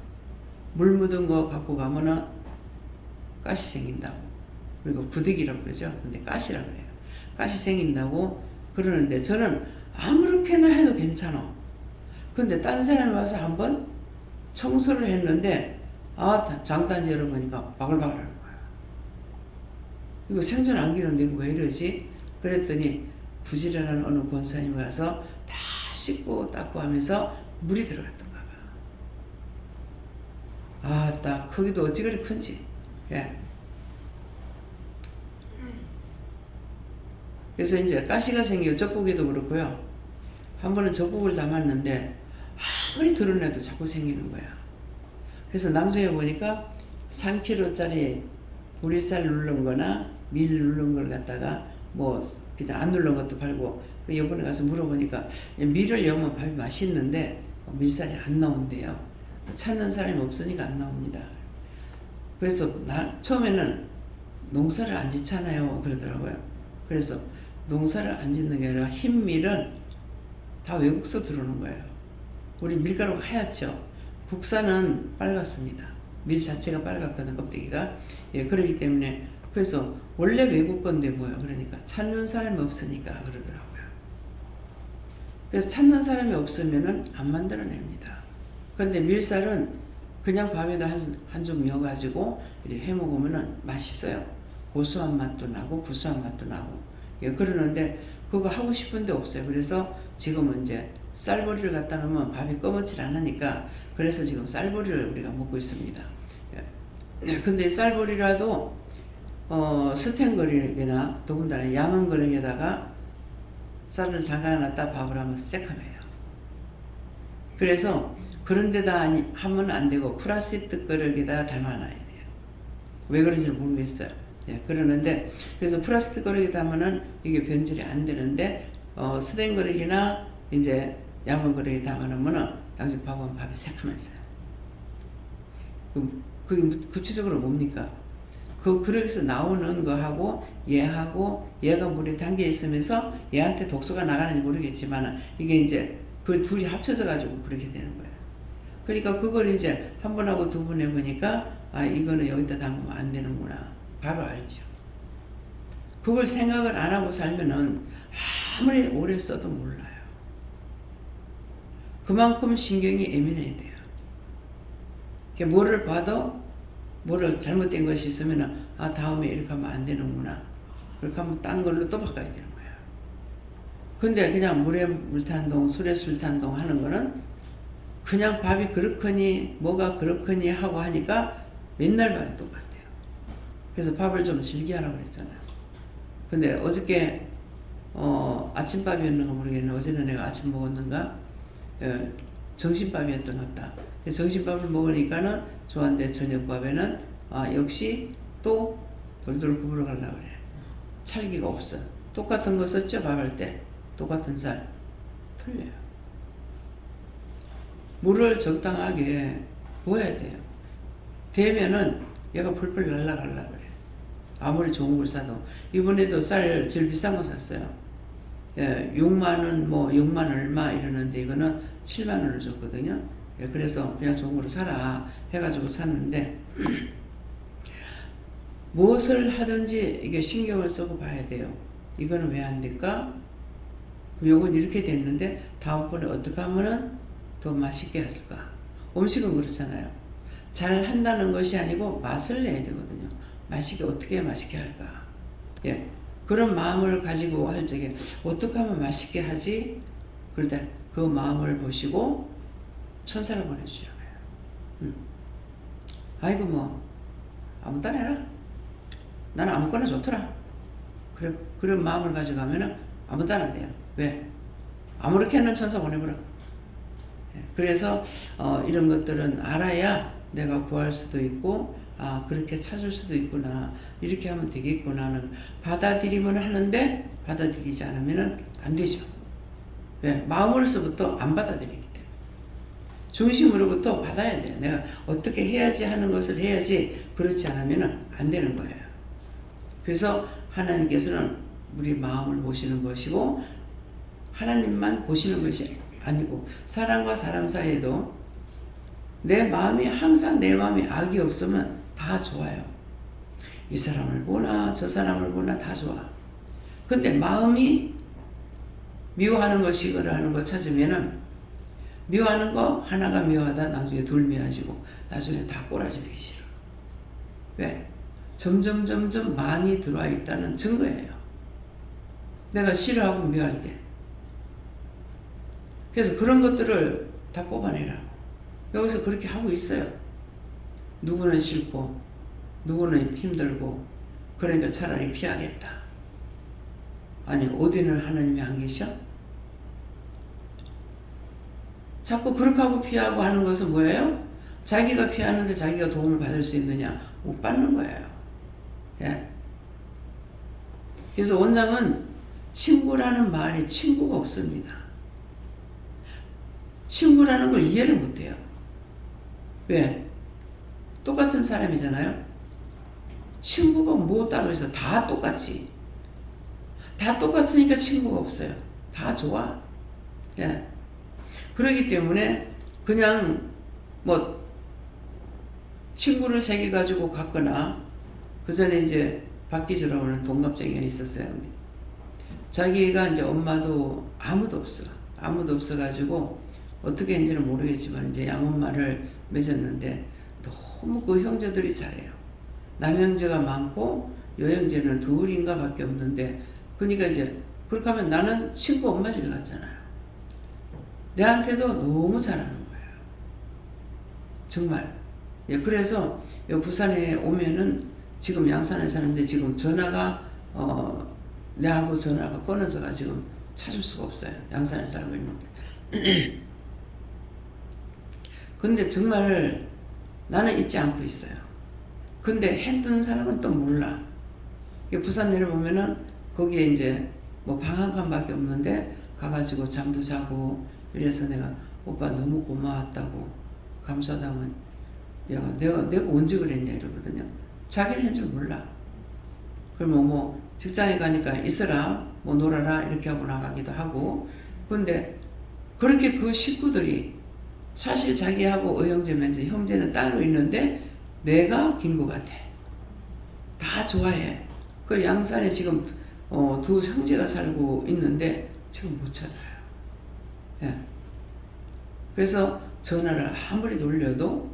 물 묻은 거 갖고 가면은 가시 생긴다고. 그리고 부득이라고 그러죠. 근데 가시라고 그래요. 가시 생긴다고 그러는데 저는 아무렇게나 해도 괜찮아. 근데 딴 사람이 와서 한번 청소를 했는데 장단지 열어보니까 바글바글 하는 거야. 이거 생전 안기는데 이거 왜 이러지? 그랬더니 부지런한 어느 권사님이 가서 다 씻고 닦고 하면서 물이 들어갔던가 봐. 딱 거기도 어찌 그리 큰지. 예. 그래서 이제 가시가 생기고 젖국에도 그렇고요. 한 번은 젖국을 담았는데 아무리 드러내도 자꾸 생기는 거야. 그래서 나중에 보니까 3kg짜리 보리쌀 누른 거나 밀 누른 걸 갖다가 뭐 그냥 안 누른 것도 팔고, 이번에 가서 물어보니까 밀을 넣으면 밥이 맛있는데 밀쌀이 안 나온대요. 찾는 사람이 없으니까 안 나옵니다. 그래서 처음에는 농사를 안 짓잖아요 그러더라고요. 그래서 농사를 안 짓는 게 아니라 흰밀은 다 외국서 들어오는 거예요. 우리 밀가루가 하얗죠. 국산은 빨갛습니다. 밀 자체가 빨갛거든, 껍데기가. 예, 그러기 때문에. 그래서 원래 외국 건데 뭐예요. 그러니까 찾는 사람이 없으니까 그러더라고요. 그래서 찾는 사람이 없으면은 안 만들어냅니다. 근데 밀쌀은 그냥 밥에다 한 줌 넣어가지고 이렇게 해 먹으면은 맛있어요. 고소한 맛도 나고 구수한 맛도 나고. 예, 그러는데 그거 하고 싶은데 없어요. 그래서 지금은 이제 쌀보리를 갖다 놓으면 밥이 꺼먹질 않으니까, 그래서 지금 쌀보리를 우리가 먹고 있습니다. 예, 근데 쌀보리라도 스텐거리나 더군다나 양은거리에다가 쌀을 담가놨다 밥을 하면 새카매요. 그래서 그런 데다 하면 안 되고 플라스틱 그릇에다가 담아놔야 돼요. 왜 그런지 모르겠어요. 예, 그러는데, 그래서 플라스틱 그릇에 담으면 이게 변질이 안 되는데, 스텐 그릇이나 이제 양은 그릇에 담아놓으면 당신 밥은 밥이 새카매져요. 그게 구체적으로 뭡니까? 그 그릇에서 나오는 거하고 얘가 물에 담겨 있으면서 얘한테 독소가 나가는지 모르겠지만 이게 이제 그 둘이 합쳐져 가지고 그렇게 되는 거예요. 그러니까 그걸 이제 한 번하고 두 번 해보니까 이거는 여기다 담으면 안 되는구나 바로 알죠. 그걸 생각을 안 하고 살면은 아무리 오래 써도 몰라요. 그만큼 신경이 예민해야 돼요. 뭐를 봐도 뭐를 잘못된 것이 있으면 다음에 이렇게 하면 안 되는구나. 그렇게 하면 딴 걸로 또 바꿔야 되는 거야. 근데 그냥 물에 물탄동, 술에 술탄동 하는 거는 그냥 밥이 그렇거니 뭐가 그렇거니 하고 하니까 맨날 밥이 똑같아요. 그래서 밥을 좀 즐겨하라고 그랬잖아요. 근데 어저께 아침밥이었는가 모르겠는데 어제는 내가 아침 먹었는가 점심밥이었던 것 같다. 점심밥을 먹으니까는 좋았는데 저녁밥에는 역시 또 돌돌 구부러 가려고 그래. 찰기가 없어. 똑같은 거 썼죠? 밥할 때 똑같은 쌀 틀려요. 물을 적당하게 부어야 돼요. 되면은 얘가 풀풀 날아가려고 그래. 아무리 좋은 걸 사도. 이번에도 쌀 제일 비싼 거 샀어요. 6만원 뭐 6만 얼마 이러는데 이거는 7만원을 줬거든요. 그래서 그냥 좋은 거로 사라 해가지고 샀는데 무엇을 하든지 이게 신경을 쓰고 봐야 돼요. 이거는 왜 안 될까? 그럼 요건 이렇게 됐는데 다음번에 어떻게 하면은 더 맛있게 했을까? 음식은 그렇잖아요. 잘 한다는 것이 아니고 맛을 내야 되거든요. 맛있게 어떻게 맛있게 할까? 예, 그런 마음을 가지고 할 적에 어떻게 하면 맛있게 하지? 그럴 때 그 마음을 보시고 천사를 보내주잖아요. 아이고 뭐 아무거나 해라. 나는 아무거나 좋더라. 그런 마음을 가져가면은 아무거나 돼요. 왜? 아무렇게는 천사 보내버려. 그래서 이런 것들은 알아야 내가 구할 수도 있고 그렇게 찾을 수도 있구나. 이렇게 하면 되겠구나 하는 받아들이면 하는데 받아들이지 않으면 안 되죠. 왜? 마음으로서부터 안 받아들이기 때문에. 중심으로부터 받아야 돼요. 내가 어떻게 해야지 하는 것을 해야지 그렇지 않으면 안 되는 거예요. 그래서 하나님께서는 우리 마음을 보시는 것이고 하나님만 보시는 것이 아니고 사람과 사람 사이에도 내 마음이 항상 내 마음이 악이 없으면 다 좋아요. 이 사람을 보나 저 사람을 보나 다 좋아. 근데 마음이 미워하는 것, 시거를 하는 것 찾으면은 미워하는 거 하나가 미워하다 나중에 둘 미워지고 나중에 다 꼬라지 비기 싫어. 왜? 점점 많이 들어와 있다는 증거예요. 내가 싫어하고 미워할 때. 그래서 그런 것들을 다 뽑아내라고. 여기서 그렇게 하고 있어요. 누구는 싫고 누구는 힘들고 그러니까 차라리 피하겠다. 아니 어디는 하나님이 안 계셔? 자꾸 그렇게 하고 피하고 하는 것은 뭐예요? 자기가 피하는데 자기가 도움을 받을 수 있느냐? 못 받는 거예요. 예. 그래서 원장은 친구라는 말이 친구가 없습니다. 친구라는 걸 이해를 못해요. 왜? 똑같은 사람이잖아요. 친구가 뭐 따로 있어? 다 똑같지. 다 똑같으니까 친구가 없어요. 다 좋아. 예. 그렇기 때문에 그냥 뭐 친구를 새겨 가지고 갔거나 그 전에 이제 박기주라고 하는 동갑쟁이가 있었어요. 자기가 이제 엄마도 아무도 없어. 아무도 없어가지고 어떻게 했는지는 모르겠지만 이제 양엄마를 맺었는데 너무 그 형제들이 잘해요. 남형제가 많고 여형제는 둘인가 밖에 없는데 그러니까 이제 그렇게 하면 나는 친구 엄마 집 갔잖아요. 내한테도 너무 잘하는 거예요. 정말. 예, 그래서 부산에 오면은 지금 양산에 사는데 지금 전화가 내하고 전화가 끊어져가 지금 찾을 수가 없어요. 양산에 살고 있는데. 근데 정말 나는 잊지 않고 있어요. 근데 했던 사람은 또 몰라. 부산 내려보면은 거기에 이제 뭐 방 한 칸밖에 없는데 가가지고 잠도 자고 이래서 내가 오빠 너무 고마웠다고 감사하다면 내가 언제 그랬냐 이러거든요. 자기는 한 줄 몰라. 그러면 뭐 직장에 가니까 있어라 뭐 놀아라 이렇게 하고 나가기도 하고. 근데 그렇게 그 식구들이 사실 자기하고 의형제면서 형제는 따로 있는데 내가 긴 것 같아. 다 좋아해. 그 양산에 지금 두 형제가 살고 있는데 지금 못 찾아요. 예. 그래서 전화를 아무리 돌려도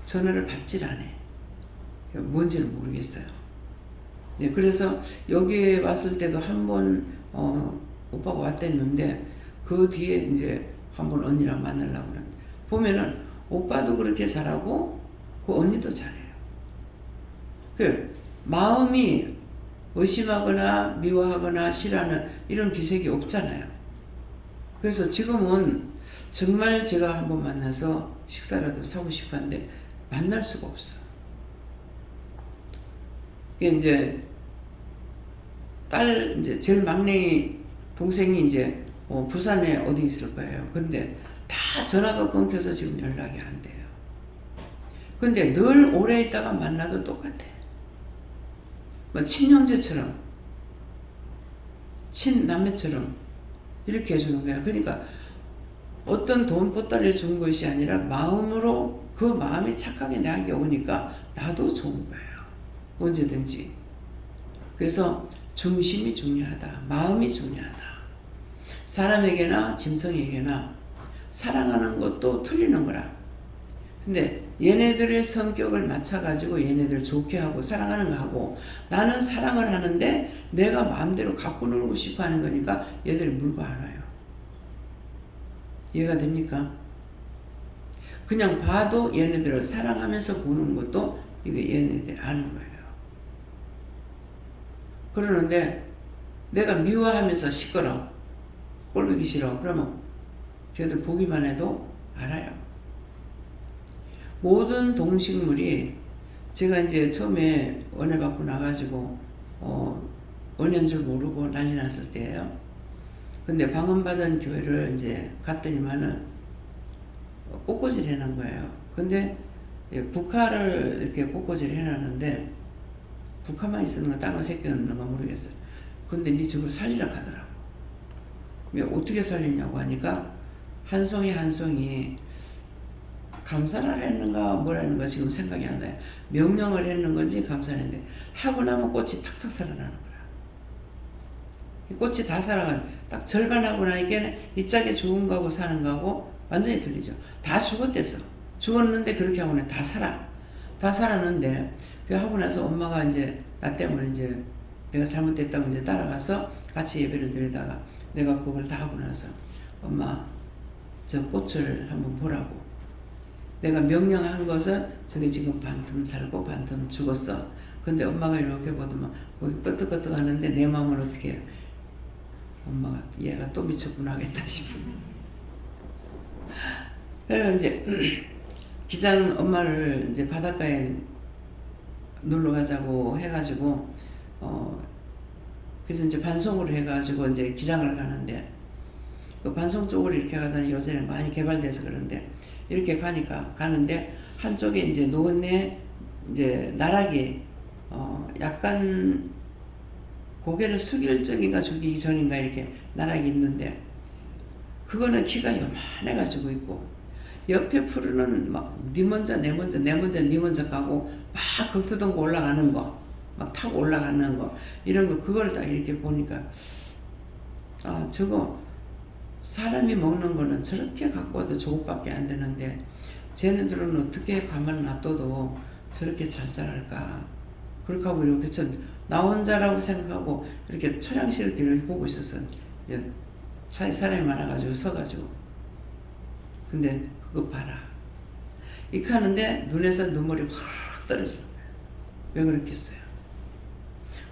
전화를 받질 않아. 뭔지는 모르겠어요. 네, 그래서 여기에 왔을 때도 한 번 오빠가 왔댔는데 그 뒤에 이제 한번 언니랑 만나려고 그러는데 보면은 오빠도 그렇게 잘하고 그 언니도 잘해요. 그 마음이 의심하거나 미워하거나 싫어하는 이런 기색이 없잖아요. 그래서 지금은 정말 제가 한번 만나서 식사라도 사고 싶었는데 만날 수가 없어. 이제 딸 이제 제일 막내 동생이 이제 부산에 어디 있을 거예요. 근데 다 전화가 끊겨서 지금 연락이 안 돼요. 근데 늘 오래 있다가 만나도 똑같아. 뭐 친형제처럼 친남매처럼 이렇게 해주는 거야. 그러니까 어떤 돈 보따리를 준 것이 아니라 마음으로 그 마음이 착하게 나에게 오니까 나도 좋은 거예요. 언제든지. 그래서 중심이 중요하다. 마음이 중요하다. 사람에게나 짐승에게나 사랑하는 것도 틀리는 거라. 근데 얘네들의 성격을 맞춰가지고 얘네들 좋게 하고 사랑하는 거 하고 나는 사랑을 하는데 내가 마음대로 갖고 놀고 싶어 하는 거니까 얘들이 물고 안 와요. 이해가 됩니까? 그냥 봐도 얘네들을 사랑하면서 보는 것도 이게 얘네들이 아는 거예요. 그러는데 내가 미워하면서 시끄러 꼴보기 싫어 그러면 걔들 보기만 해도 알아요. 모든 동식물이 제가 이제 처음에 은혜 받고 나가지고 은혜인 줄 모르고 난리 났을 때예요. 근데 방언받은 교회를 이제 갔더니만은 꽃꽂이를 해놓은 거예요. 근데 국화를 이렇게 꽃꽂이를 해놨는데 국화만 있었는 거 다른 거 새끼였는 거 모르겠어요. 근데 니 저걸 살리라 하더라고. 어떻게 살리냐고 하니까 한 송이 한 송이 감사를 했는가 뭐라 했는가 지금 생각이 안 나요. 명령을 했는 건지 감사를 했는데 하고 나면 꽃이 탁탁 살아나는 거야. 이 꽃이 다 살아가지고 딱 절반하고 나니까 이 짝에 죽은 거하고 사는 거하고 완전히 틀리죠. 다 죽었댔어. 죽었는데 그렇게 하고 다 살아. 다 살았는데 그 하고 나서 엄마가 이제 나 때문에 이제 내가 잘못됐다고 이제 따라가서 같이 예배를 드리다가 내가 그걸 다 하고 나서 엄마 저 꽃을 한번 보라고. 내가 명령한 것은 저게 지금 반틈 살고 반틈 죽었어. 근데 엄마가 이렇게 보더만 거기 끄떡끄떡 하는데 내 마음은 어떻게 해요? 엄마가 얘가 또 미쳤구나 하겠다 싶어. 그래서 이제 기장 엄마를 이제 바닷가에 놀러 가자고 해가지고 그래서 이제 반송으로 해가지고 이제 기장을 가는데 그 반송 쪽으로 이렇게 가다니 요새는 많이 개발돼서 그런데 이렇게 가는데 한쪽에 이제 노은의 이제 나락이 약간 고개를 숙일 적인가 죽이기 전인가 이렇게 나락이 있는데 그거는 키가 요만해가지고 있고 옆에 푸르는 막 니 먼저 내 먼저 내 먼저 니 먼저 가고 막 겉두덩고 올라가는 거 막 타고 올라가는 거 이런 거 그걸 딱 이렇게 보니까 아 저거 사람이 먹는 거는 저렇게 갖고 와도 조금밖에 안 되는데 쟤네들은 어떻게 가만 놔둬도 저렇게 잘 자랄까 그렇게 하고 이렇게 나 혼자라고 생각하고 이렇게 처량시를 이렇게 보고 있었어. 이제 차에 사람이 많아가지고 서가지고 근데 그거 봐라 이렇게 하는데 눈에서 눈물이 확 떨어지는 거야. 왜 그렇겠어요?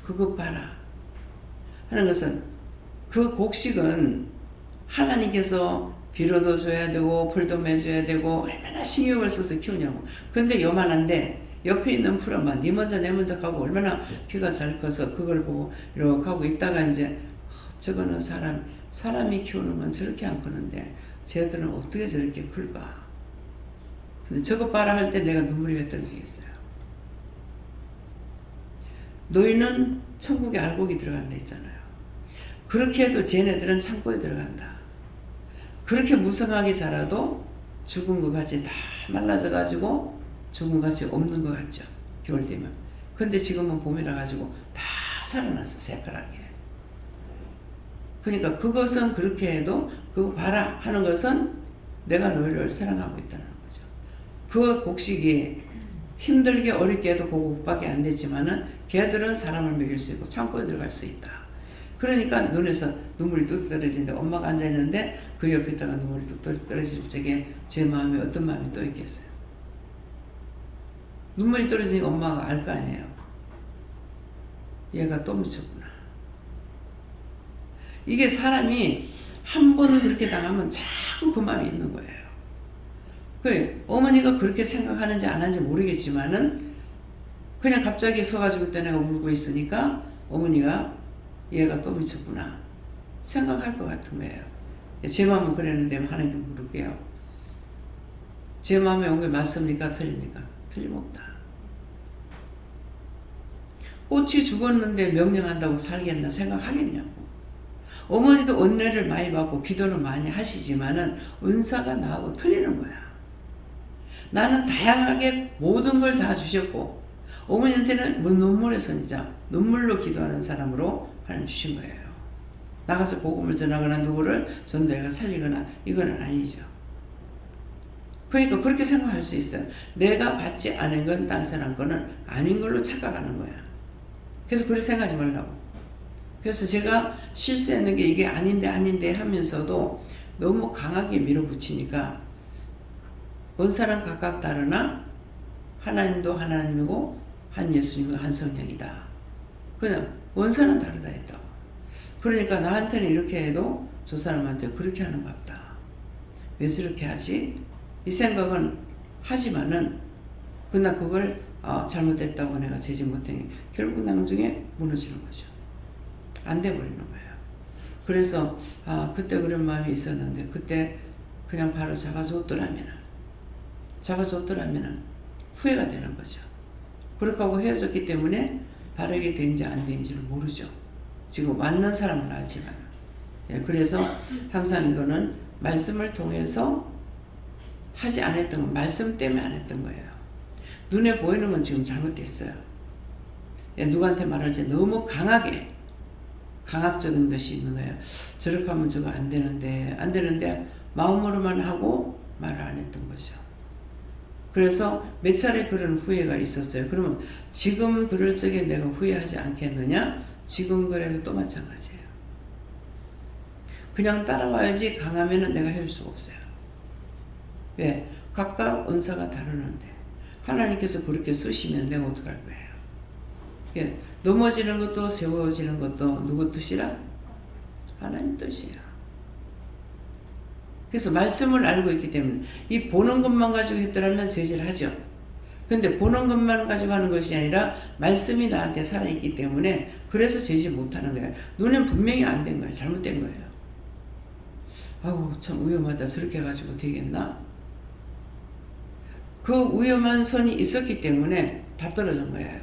그거 봐라 하는 것은 그 곡식은 하나님께서 비료도 줘야 되고 풀도 매줘야 되고 얼마나 신경을 써서 키우냐고. 근데 요만한데 옆에 있는 풀은 니 먼저 내 먼저 가고 얼마나 키가 잘 커서 그걸 보고 이렇게 하고 있다가 이제 저거는 사람이 키우는 건 저렇게 안 크는데 쟤들은 어떻게 저렇게 클까. 근데 저거 봐라 할 때 내가 눈물이 왜 떨어지겠어요. 너희는 천국에 알곡이 들어간다 했잖아요. 그렇게 해도 쟤네들은 창고에 들어간다. 그렇게 무성하게 자라도 죽은 것 같이 다 말라져가지고 죽은 것 같이 없는 것 같죠. 겨울 되면. 근데 지금은 봄이라 가지고 다 살아나서 새파랗게. 그러니까 그것은 그렇게 해도 그거 봐라 하는 것은 내가 너희를 사랑하고 있다는 거죠. 그 곡식이 힘들게 어렵게 해도 그거밖에 안 되지만은 걔들은 사람을 먹일 수 있고 창고에 들어갈 수 있다. 그러니까 눈에서 눈물이 뚝 떨어지는데 엄마가 앉아있는데 그 옆에 있다가 눈물이 뚝 떨어질 적에 제 마음에 어떤 마음이 또 있겠어요. 눈물이 떨어지니까 엄마가 알 거 아니에요. 얘가 또 미쳤구나. 이게 사람이 한 번 그렇게 당하면 자꾸 그 마음이 있는 거예요. 그 어머니가 그렇게 생각하는지 안 하는지 모르겠지만은 그냥 갑자기 서가지고 그때 내가 울고 있으니까 어머니가 얘가 또 미쳤구나 생각할 것 같은 거예요. 제 마음은 그랬는데 하나님 물을게요. 제 마음에 온 게 맞습니까? 틀립니까? 틀림없다. 꽃이 죽었는데 명령한다고 살겠나 생각하겠냐고. 어머니도 은혜를 많이 받고 기도는 많이 하시지만은 은사가 나하고 틀리는 거야. 나는 다양하게 모든 걸 다 주셨고 어머니한테는 눈물에서 이제 눈물로 기도하는 사람으로 하나님 주신 거예요. 나가서 복음을 전하거나 누구를 전도해가 살리거나 이거는 아니죠. 그러니까 그렇게 생각할 수 있어요. 내가 받지 않은 건 딴 사람 거는 아닌 걸로 착각하는 거야. 그래서 그렇게 생각하지 말라고. 그래서 제가 실수했는 게 이게 아닌데 하면서도 너무 강하게 밀어붙이니까 원사랑 각각 다르나 하나님도 하나님이고 한 예수님과 한 성령이다. 그냥 원사는 다르다 했다고. 그러니까 나한테는 이렇게 해도 저 사람한테 그렇게 하는 것 같다. 왜 저렇게 하지? 이 생각은 하지만은 그러나 그걸 잘못됐다고 내가 제지 못해 결국 나중에 무너지는 거죠. 안 돼버리는 거예요. 그래서 그때 그런 마음이 있었는데 그때 그냥 바로 잡아줬더라면은 후회가 되는 거죠. 그렇게 하고 헤어졌기 때문에 바르게 된지 안 된지를 모르죠. 지금 맞는 사람은 알지만. 그래서 항상 이거는 말씀을 통해서 하지 않았던 건 말씀 때문에 안 했던 거예요. 눈에 보이는 건 지금 잘못됐어요. 누구한테 말할지 너무 강하게 강압적인 것이 있는 거예요. 저렇게 하면 저거 안 되는데 마음으로만 하고 말을 안 했던 거죠. 그래서 몇 차례 그런 후회가 있었어요. 그러면 지금 그럴 적에 내가 후회하지 않겠느냐? 지금 그래도 또 마찬가지예요. 그냥 따라와야지 강하면은 내가 해줄 수가 없어요. 왜? 각각 은사가 다르는데 하나님께서 그렇게 쓰시면 내가 어떡할 거예요? 예, 넘어지는 것도 세워지는 것도 누구 뜻이라? 하나님 뜻이야. 그래서 말씀을 알고 있기 때문에 이 보는 것만 가지고 했더라면 제지를 하죠. 근데 보는 것만 가지고 하는 것이 아니라 말씀이 나한테 살아있기 때문에 그래서 제지 못하는 거예요. 눈엔 분명히 안 된 거예요. 잘못된 거예요. 아우 참 위험하다. 저렇게 해가지고 되겠나? 그 위험한 선이 있었기 때문에 다 떨어진 거예요.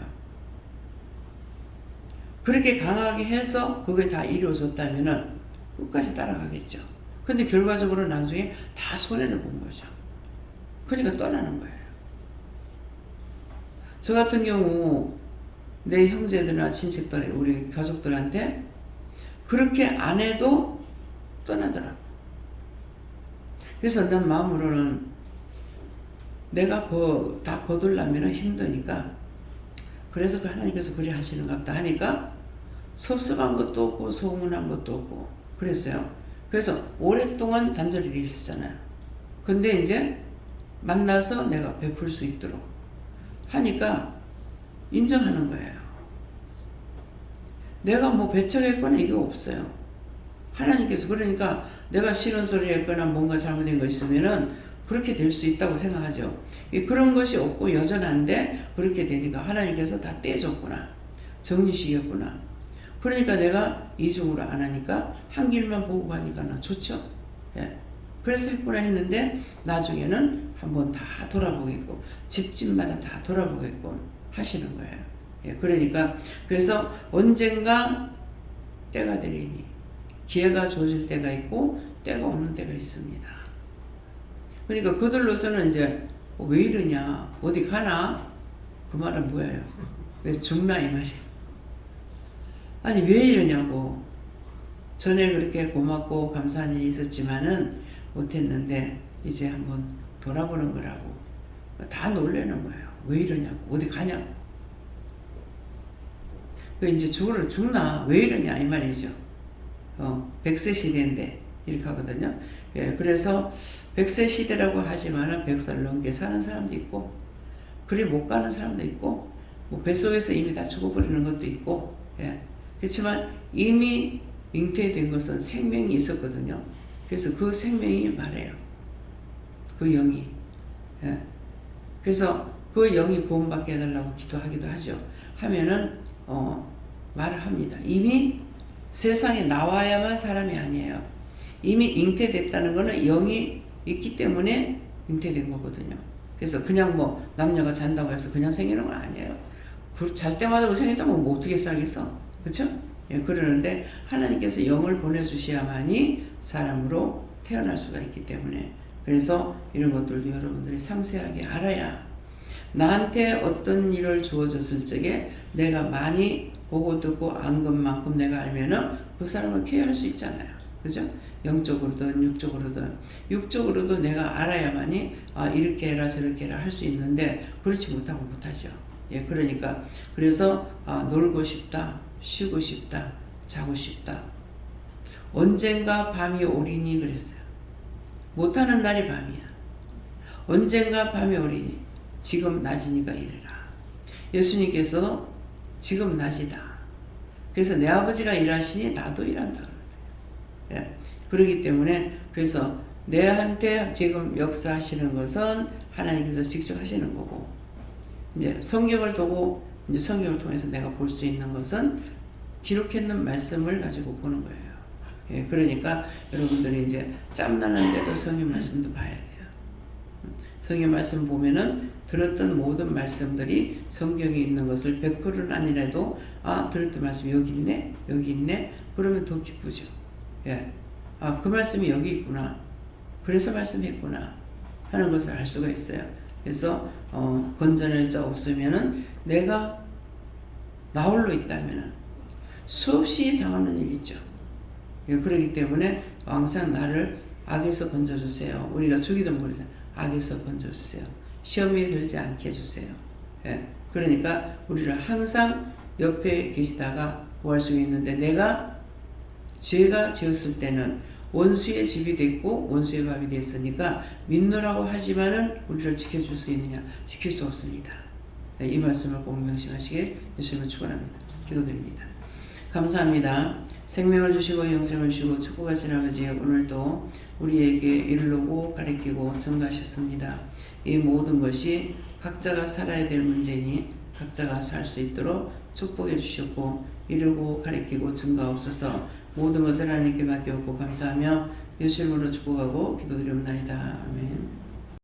그렇게 강하게 해서 그게 다 이루어졌다면 끝까지 따라가겠죠. 근데 결과적으로 나중에 다 손해를 본 거죠. 그러니까 떠나는 거예요. 저 같은 경우 내 형제들이나 친척들, 우리 가족들한테 그렇게 안 해도 떠나더라고. 그래서 난 마음으로는 내가 다 거둘라면 힘드니까 그래서 그 하나님께서 그리 하시는갑다 하니까 섭섭한 것도 없고 소문한 것도 없고 그랬어요. 그래서 오랫동안 단절이 있었잖아요. 근데 이제 만나서 내가 베풀 수 있도록 하니까 인정하는 거예요. 내가 뭐 배척했거나 이거 없어요. 하나님께서 그러니까 내가 싫은 소리 했거나 뭔가 잘못된 거 있으면은 그렇게 될 수 있다고 생각하죠. 그런 것이 없고 여전한데 그렇게 되니까 하나님께서 다 떼줬구나. 정리시켰구나. 그러니까 내가 이중으로 안 하니까 한 길만 보고 가니까 나 좋죠. 예. 그래서 했구나 했는데 나중에는 한번 다 돌아보겠고 집집마다 다 돌아보겠고 하시는 거예요. 예. 그러니까 그래서 언젠가 때가 되리니 기회가 주어질 때가 있고 때가 오는 때가 있습니다. 그러니까 그들로서는 이제 왜 이러냐 어디 가나 그 말은 뭐예요? 왜 죽나 이 말이에요. 아니 왜 이러냐고. 전에 그렇게 고맙고 감사한 일이 있었지만은 못했는데 이제 한번 돌아보는 거라고. 다 놀라는 거예요. 왜 이러냐고. 어디 가냐고. 그 이제 죽나 왜 이러냐 이 말이죠. 100세 시대인데 이렇게 하거든요. 예, 그래서 100세 시대라고 하지만은 100살 넘게 사는 사람도 있고 그리 못 가는 사람도 있고 뭐 뱃속에서 이미 다 죽어버리는 것도 있고 예. 그렇지만 이미 잉태된 것은 생명이 있었거든요. 그래서 그 생명이 말해요. 그 영이. 예. 그래서 그 영이 구원받게 해달라고 기도하기도 하죠. 하면은 말을 합니다. 이미 세상에 나와야만 사람이 아니에요. 이미 잉태됐다는 것은 영이 있기 때문에 잉태된 거거든요. 그래서 그냥 뭐 남녀가 잔다고 해서 그냥 생기는 건 아니에요. 잘 때마다 생긴다면 뭐 어떻게 살겠어? 그렇죠? 예, 그러는데 하나님께서 영을 보내주셔야만이 사람으로 태어날 수가 있기 때문에 그래서 이런 것들도 여러분들이 상세하게 알아야 나한테 어떤 일을 주어졌을 적에 내가 많이 보고 듣고 안 것만큼 내가 알면은 그 사람을 케어할 수 있잖아요. 그죠? 영적으로든 육적으로도 내가 알아야만이 이렇게 해라 저렇게 해라 할 수 있는데 그렇지 못하고 못하죠. 예, 그러니까 그래서 놀고 싶다, 쉬고 싶다, 자고 싶다. 언젠가 밤이 오리니 그랬어요. 못하는 날이 밤이야. 언젠가 밤이 오리니 지금 낮이니까 이래라. 예수님께서 지금 낮이다. 그래서 내 아버지가 일하시니 나도 일한다. 예. 그렇기 때문에 그래서 내한테 지금 역사하시는 것은 하나님께서 직접 하시는 거고 이제 성경을 두고 이제 성경을 통해서 내가 볼 수 있는 것은 기록했는 말씀을 가지고 보는 거예요. 예. 그러니까 여러분들이 이제 짬나는데도 성경 말씀도 봐야 돼요. 성경 말씀 보면은 들었던 모든 말씀들이 성경에 있는 것을 100%는 아니라도 들었던 말씀 여기 있네 그러면 더 기쁘죠. 예. 그 말씀이 여기 있구나. 그래서 말씀했구나 하는 것을 알 수가 있어요. 그래서 건져낼 자 없으면은 내가 나 홀로 있다면은 수없이 당하는 일이죠. 그렇기 때문에 항상 나를 악에서 건져주세요. 우리가 주기도 모르잖아요. 악에서 건져주세요. 시험에 들지 않게 해주세요. 그러니까 우리를 항상 옆에 계시다가 구할 수 있는데, 내가 죄가 지었을 때는 원수의 집이 됐고 원수의 밥이 됐으니까 믿노라고 하지만은 우리를 지켜줄 수 있느냐? 지킬 수 없습니다. 이 말씀을 꼭 명심하시길 예수님을 축원합니다. 기도드립니다. 감사합니다. 생명을 주시고 영생을 주시고 축복하신 아버지, 오늘도 우리에게 이르고 가르치고 전도하셨습니다. 이 모든 것이 각자가 살아야 될 문제니 각자가 살 수 있도록 축복해 주셨고, 이르고 가르치고 증거하옵소서. 모든 것을 하나님께 맡겨놓고 감사하며 예수 이름으로 축복하고 기도드립니다. 아멘.